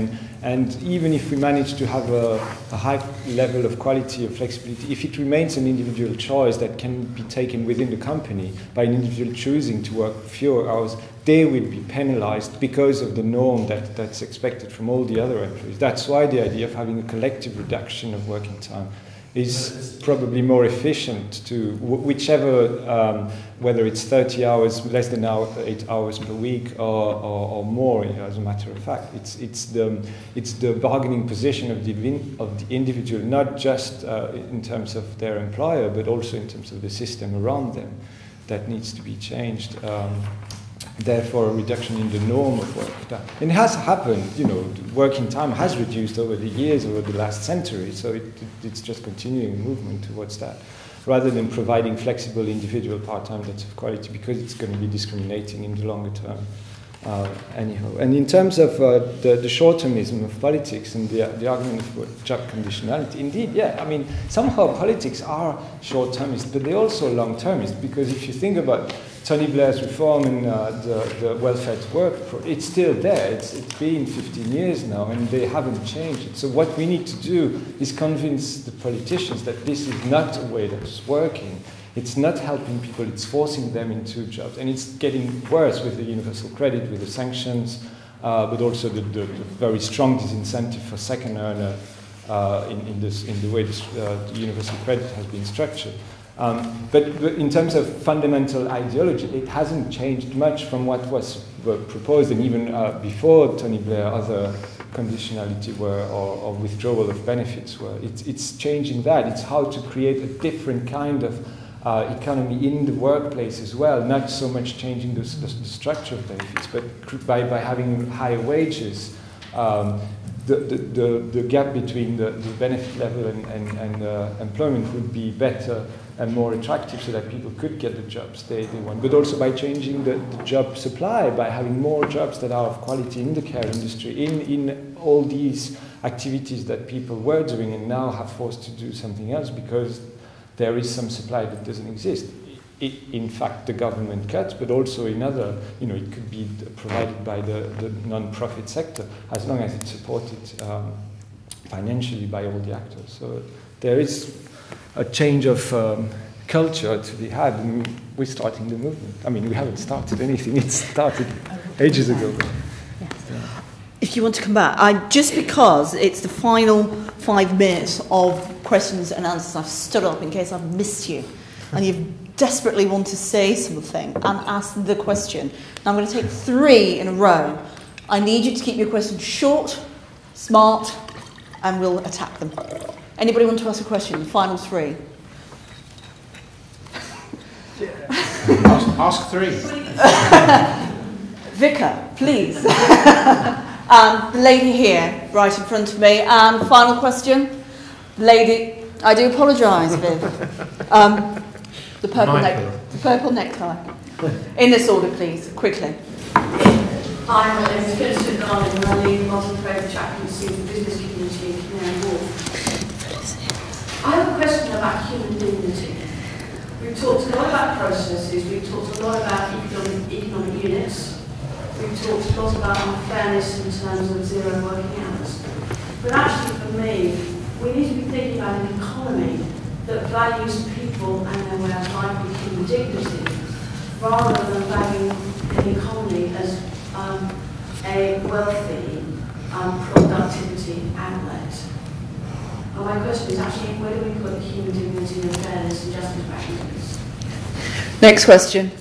and even if we manage to have a high level of quality or flexibility, if it remains an individual choice that can be taken within the company by an individual choosing to work fewer hours, they will be penalized because of the norm that's expected from all the other employees. That's why the idea of having a collective reduction of working time is probably more efficient to whichever, whether it's 30 hours, less than 8 hours per week, or more. As a matter of fact, it's the bargaining position of the individual, not just in terms of their employer, but also in terms of the system around them, that needs to be changed. Therefore, a reduction in the norm of work time. And it has happened, working time has reduced over the years, over the last century, so it's just continuing movement towards that, rather than providing flexible individual part-time that's of quality, because it's going to be discriminating in the longer term. Anyhow. And in terms of the short-termism of politics and the argument of job conditionality, indeed, I mean, somehow politics are short-termist, but they're also long-termist, because if you think about Tony Blair's reform and the welfare to work, it's still there. It's been 15 years now, and they haven't changed it. So what we need to do is convince the politicians that this is not a way that's working. It's not helping people, it's forcing them into jobs. And it's getting worse with the universal credit, with the sanctions, but also the very strong disincentive for second earner in the way the universal credit has been structured. But in terms of fundamental ideology, it hasn't changed much from what was proposed, and even before Tony Blair, other conditionality were, or withdrawal of benefits were. It's changing that. It's how to create a different kind of economy in the workplace as well, not so much changing the structure of benefits, but by having higher wages, the gap between the benefit level and employment would be better and more attractive so that people could get the jobs they want. But also by changing the job supply, by having more jobs that are of quality in the care industry, in all these activities that people were doing and now have forced to do something else because there is some supply that doesn't exist. In fact, the government cuts, but also in other, it could be provided by the non-profit sector, as long as it's supported financially by all the actors. So there is a change of culture to be had, and we're starting the movement. I mean, we haven't started anything, it started ages ago. If you want to come back, just because it's the final 5 minutes of questions and answers, I've stood up in case I've missed you, and you've desperately want to say something and ask the question. Now I'm going to take 3 in a row. I need you to keep your questions short, smart, and we'll attack them. Anybody want to ask a question? The final 3. Ask 3. Vicar, please. And the lady here, right in front of me. And final question. Lady, I do apologise, Viv. The purple necktie. In this order, please, quickly. Hi, my name is Kirsten Garland, and I lead the multi-trade chaplaincy for the business community in Canary Wharf. I have a question about human dignity. We've talked a lot about processes, we've talked a lot about economic units, we've talked a lot about unfairness in terms of zero working hours. But actually, for me, we need to be thinking about an economy that values people and their way of life with human dignity, rather than valuing an economy as a wealthy productivity outlet. And my question is actually, where do we put human dignity and fairness and justice practices? Next question.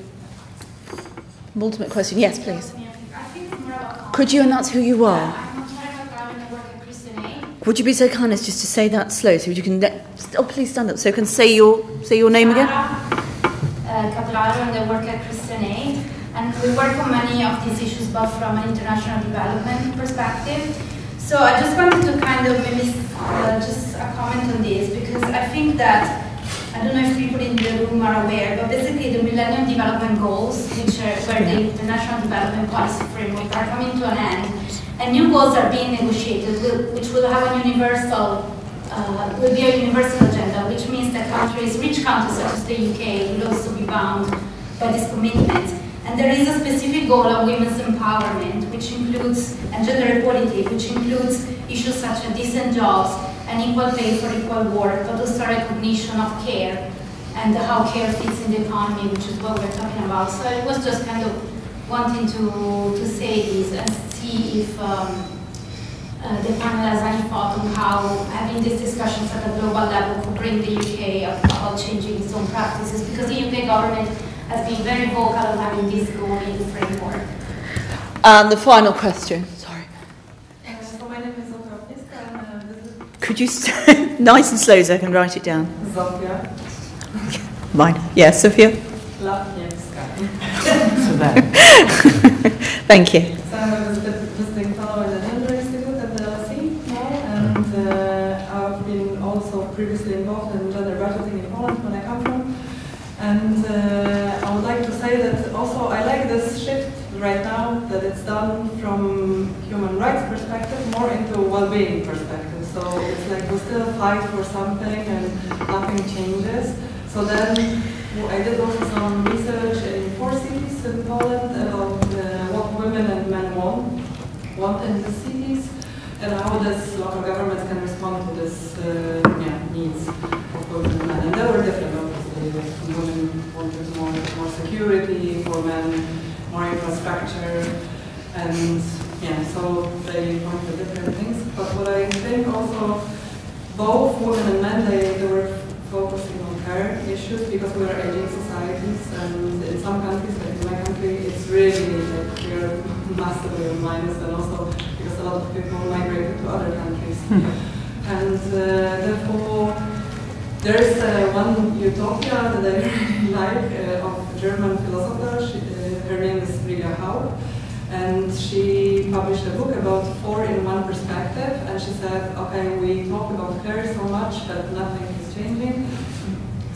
Ultimate question. Yes, please. Could you announce who you are? Would you be so kind as just to say that slow so you can... please stand up so you can say your name again. Cathedral, and I work at Christian Aid. And we work on many of these issues, both from an international development perspective. So I just wanted to kind of maybe just a comment on this, because I think that, I don't know if people in the room are aware, but basically the Millennium Development Goals, which are where the International Development Policy Framework are coming to an end, and new goals are being negotiated, which will have a universal, will be a universal agenda, which means that countries, rich countries such as the UK, will also be bound by this commitment. And there is a specific goal on women's empowerment, which includes, and gender equality, which includes issues such as decent jobs and equal pay for equal work, but also recognition of care and how care fits in the economy, which is what we're talking about. So it was just kind of wanting to say this and see if the panel has any thought on how having these discussions at a global level could bring the UK about changing its own practices, because the UK government has been very vocal on having this goal in the framework. And the final question, sorry. So my name is Sophia. Could you nice and slow so I can write it down? Sophia. Mine. Yes, Sophia. Thank you. So I was a visiting fellow in the Gender Institute at the LSE now, and I've been also previously involved in gender budgeting in Poland, when I come from. And I would like to say that also I like this shift right now, that it's done from human rights perspective more into well-being perspective. So it's like we still fight for something and nothing changes. So then I did also some research in 4 cities in Poland about what women and men want in the cities, and how this local governments can respond to this needs of women and men. And there were different, obviously. women wanted more security, for men more infrastructure, and yeah, so they wanted different things. But what I think also, both women and men, they were focusing on care issues because we are aging societies, and in some countries, like in my country, it's really like we are massively on minus, and also because a lot of people migrated to other countries. And therefore, there's one utopia that I really like of a German philosopher. Her name is Henau, and she published a book about 4-in-1 perspective, and she said, okay, we talk about care so much, but nothing is changing.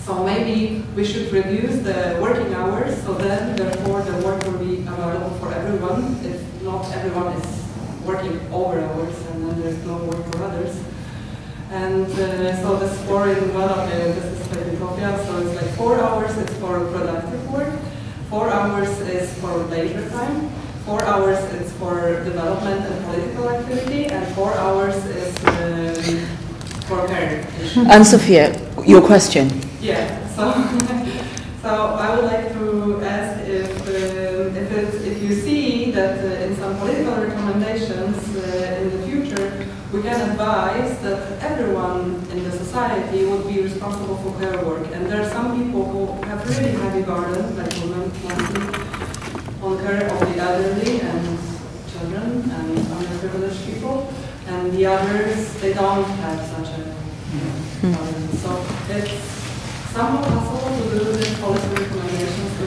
So maybe we should reduce the working hours, so then therefore the work will be available for everyone, if not everyone is working over hours, and then there's no work for others. And so this 4-in-1, okay, this is like utopia, so it's like 4 hours is for productive work, 4 hours is for leisure time, 4 hours is for development and political activity, and 4 hours is for care. And Sophia, your question. Yeah, so I would like to ask if you see that in some political recommendations in the future, we can advise that everyone in the society would be responsible for care work. And there are some people who have really heavy burden, like women, on care of the elderly and children and underprivileged people. And the others, they don't have such a burden. So it's somewhat possible to do this policy recommendations to,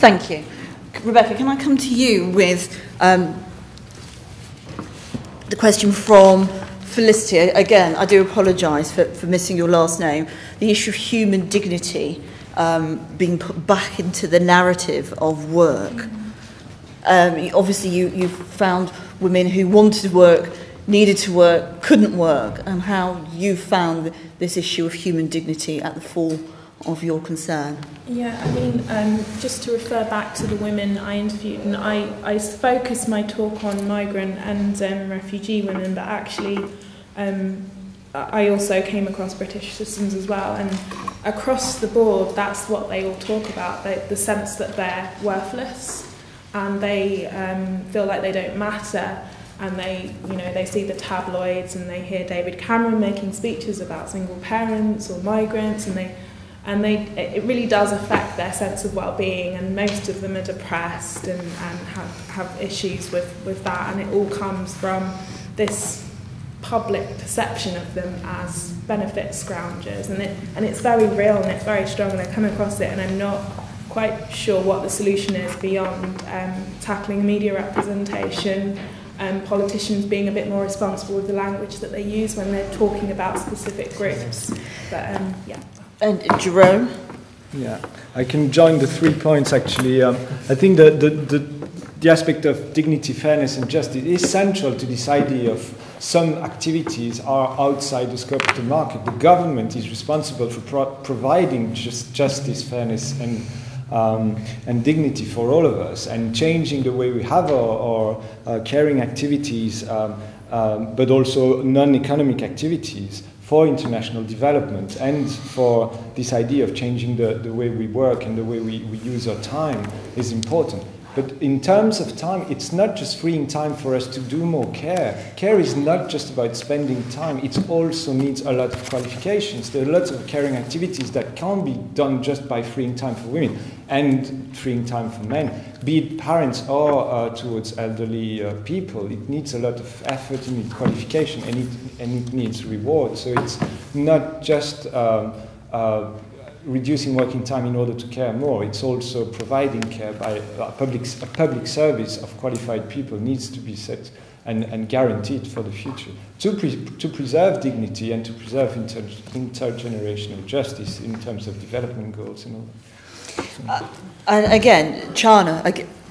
Thank you. Rebecca, can I come to you with the question from Felicity? Again, I do apologise for missing your last name. The issue of human dignity being put back into the narrative of work. Obviously, you found women who wanted to work, needed to work, couldn't work, and how you found this issue of human dignity at the fore of your concern. Yeah, I mean, just to refer back to the women I interviewed, and I focused my talk on migrant and refugee women, but actually I also came across British citizens as well, and across the board, that's what they all talk about, the sense that they're worthless, and they feel like they don't matter, and they see the tabloids, and they hear David Cameron making speeches about single parents or migrants, and it really does affect their sense of well-being, and most of them are depressed and have issues with that, and it all comes from this public perception of them as benefit scroungers, and it's very real and it's very strong, and I come across it, and I'm not quite sure what the solution is beyond tackling media representation and politicians being a bit more responsible with the language that they use when they're talking about specific groups. But yeah. And Jerome? Yeah, I can join the 3 points actually. I think the aspect of dignity, fairness and justice is central to this idea of some activities are outside the scope of the market. The government is responsible for providing justice, fairness and dignity for all of us, and changing the way we have our caring activities, but also non-economic activities for international development and for this idea of changing the way we work and the way we use our time is important. But in terms of time, it's not just freeing time for us to do more care. Care is not just about spending time. It also needs a lot of qualifications. There are lots of caring activities that can't be done just by freeing time for women and freeing time for men, be it parents or towards elderly people. It needs a lot of effort, it needs qualification, and it needs reward. So it's not just reducing working time in order to care more. It's also providing care by a public service of qualified people needs to be set and guaranteed for the future to preserve dignity and to preserve intergenerational justice in terms of development goals and all that. And again, Chana,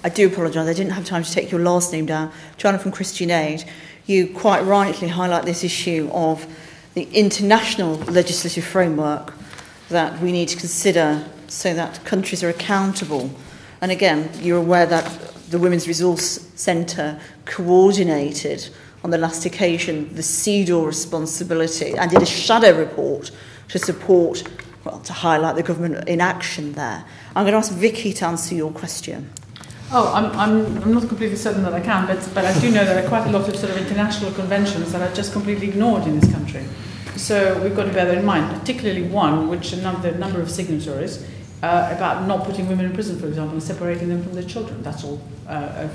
I do apologise, I didn't have time to take your last name down. Chana from Christian Aid, you quite rightly highlight this issue of the international legislative framework that we need to consider so that countries are accountable. And again, you're aware that the Women's Resource Centre coordinated on the last occasion the CEDAW responsibility and did a shadow report to support, well, to highlight the government in action there. I'm going to ask Vicky to answer your question. Oh, I'm not completely certain that I can, but I do know there are quite a lot of sort of international conventions that are just completely ignored in this country. So we've got to bear that in mind, particularly one which the number of signatories about not putting women in prison, for example, and separating them from their children. That's all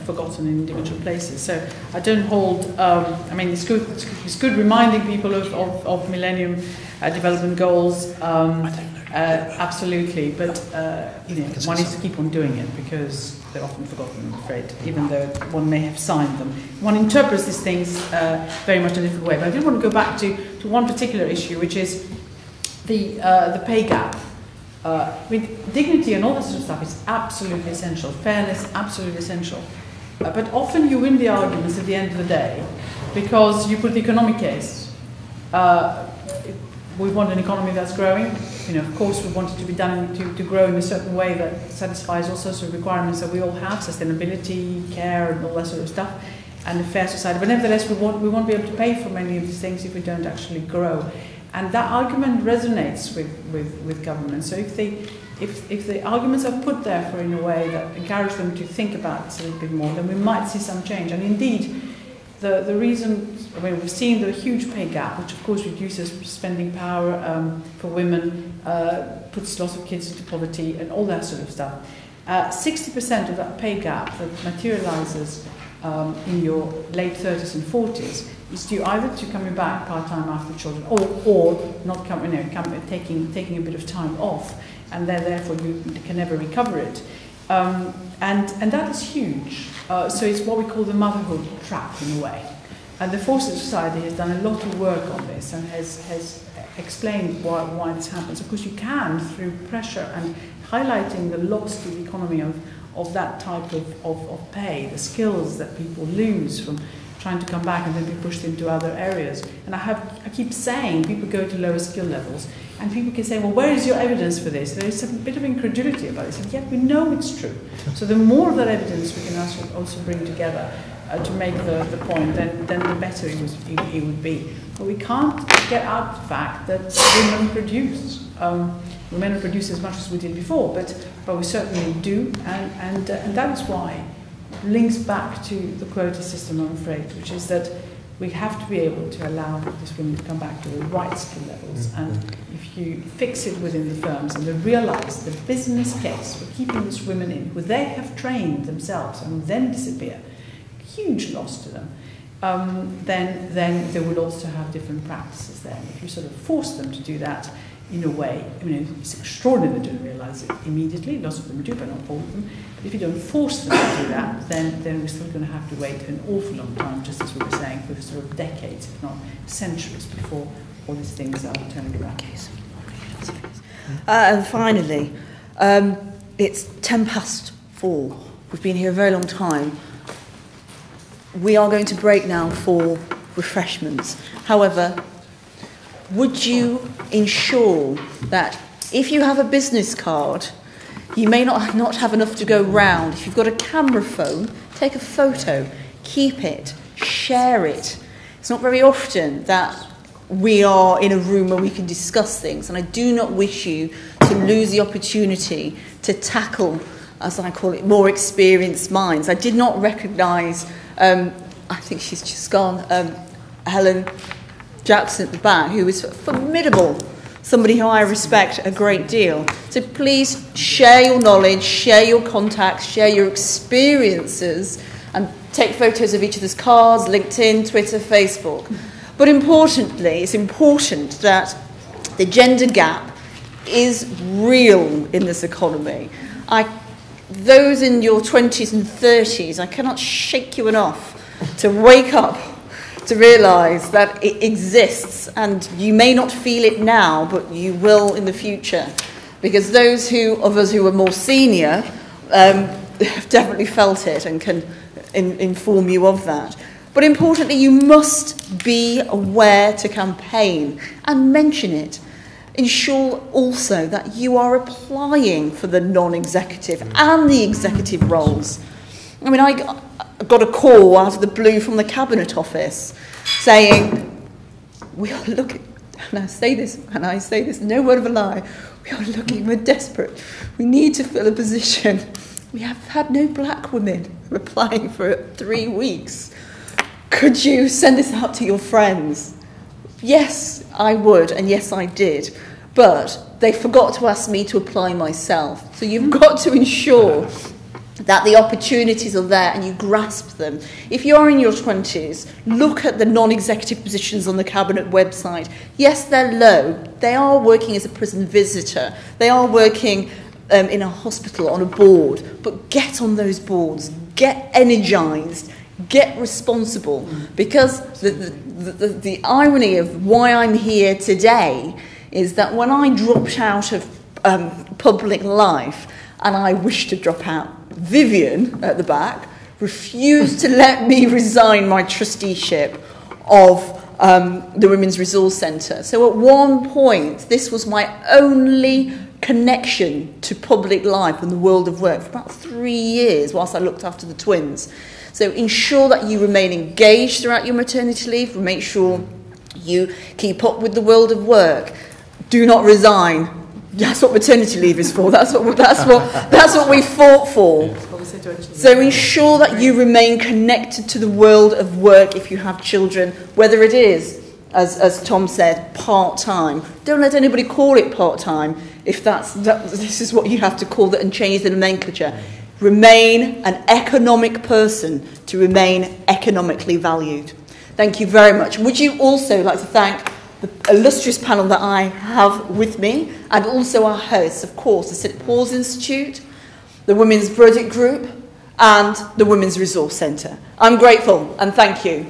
forgotten in individual places. So I don't hold. I mean, it's good reminding people of Millennium Development Goals. Absolutely, but one needs to keep on doing it because they're often forgotten, I'm afraid, even though one may have signed them. One interprets these things very much in a different way. But I do want to go back to one particular issue, which is the pay gap. Dignity and all that sort of stuff is absolutely essential. Fairness, absolutely essential. But often you win the arguments at the end of the day because you put the economic case. We want an economy that's growing. Of course, we want it to be done to grow in a certain way that satisfies all sorts of requirements that we all have, sustainability, care, and all that sort of stuff, and a fair society. But nevertheless, we won't be able to pay for many of these things if we don't actually grow. And that argument resonates with government. So if the arguments are put there for in a way that encourage them to think about it a little bit more, then we might see some change. And indeed, the reason, we've seen the huge pay gap, which of course reduces spending power for women, puts lots of kids into poverty and all that sort of stuff. 60% of that pay gap that materializes in your late 30s and 40s is due either to coming back part-time after children or not taking a bit of time off, and then therefore you can never recover it. And that is huge. So it's what we call the motherhood trap in a way. And the Forces Society has done a lot of work on this and has explained why this happens. Of course, you can, through pressure and highlighting the loss to the economy of that type of pay, the skills that people lose from trying to come back and then be pushed into other areas. And I keep saying people go to lower skill levels, and people can say, well, where is your evidence for this? There is a bit of incredulity about this, and yet we know it's true. So the more of that evidence we can also bring together to make the point, then the better it would be. But we can't get out the fact that women produce. We may not produce as much as we did before, but we certainly do, and that is why it links back to the quota system, I'm afraid, which is that we have to be able to allow these women to come back to the right skill levels. And if you fix it within the firms and they realise the business case for keeping these women in, who they have trained themselves and then disappear, huge loss to them, then they will also have different practices there. And if you sort of force them to do that in a way, it's extraordinary they don't realise it immediately. Lots of them do, but not all of them. But if you don't force them to do that, then we're still going to have to wait an awful long time, just as we were saying, for sort of decades, if not centuries, before all these things are turned around. And finally, it's 4:10. We've been here a very long time. We are going to break now for refreshments. However, would you ensure that if you have a business card, you may not have enough to go round. If you've got a camera phone, take a photo, keep it, share it. It's not very often that we are in a room where we can discuss things, and I do not wish you to lose the opportunity to tackle, as I call it, more experienced minds. I did not recognise, I think she's just gone, Helen Jackson at the back, who is formidable, somebody who I respect a great deal. So please share your knowledge, share your contacts, share your experiences, and take photos of each other's cards, LinkedIn, Twitter, Facebook. But importantly, it's important that the gender gap is real in this economy. Those in your 20s and 30s, I cannot shake you enough to wake up to realise that it exists, and you may not feel it now, but you will in the future, because those of us who are more senior have definitely felt it and can inform you of that. But importantly, you must be aware to campaign and mention it. Ensure also that you are applying for the non-executive and the executive roles. I mean, I got a call out of the blue from the Cabinet Office saying, we are looking, and I say this, no word of a lie, we are looking, we're desperate. We need to fill a position. We have had no black women applying for 3 weeks. Could you send this out to your friends? Yes, I would, and yes, I did. But they forgot to ask me to apply myself. So you've got to ensure that the opportunities are there and you grasp them. If you're in your 20s, look at the non-executive positions on the Cabinet website. Yes, they're low. They are working as a prison visitor. They are working in a hospital on a board. But get on those boards. Get energised. Get responsible. Because the irony of why I'm here today is that when I dropped out of public life and I wished to drop out, Vivian at the back refused to let me resign my trusteeship of the Women's Resource Centre. So at one point, this was my only connection to public life and the world of work for about 3 years whilst I looked after the twins. So ensure that you remain engaged throughout your maternity leave. Make sure you keep up with the world of work. Do not resign. That's what maternity leave is for. That's what we fought for. So ensure that you remain connected to the world of work if you have children, whether it is, as Tom said, part-time. Don't let anybody call it part-time if this is what you have to call it and change the nomenclature. Remain an economic person to remain economically valued. Thank you very much. Would you also like to thank the illustrious panel that I have with me, and also our hosts, of course, the St Paul's Institute, the Women's Project Group, and the Women's Resource Centre. I'm grateful, and thank you.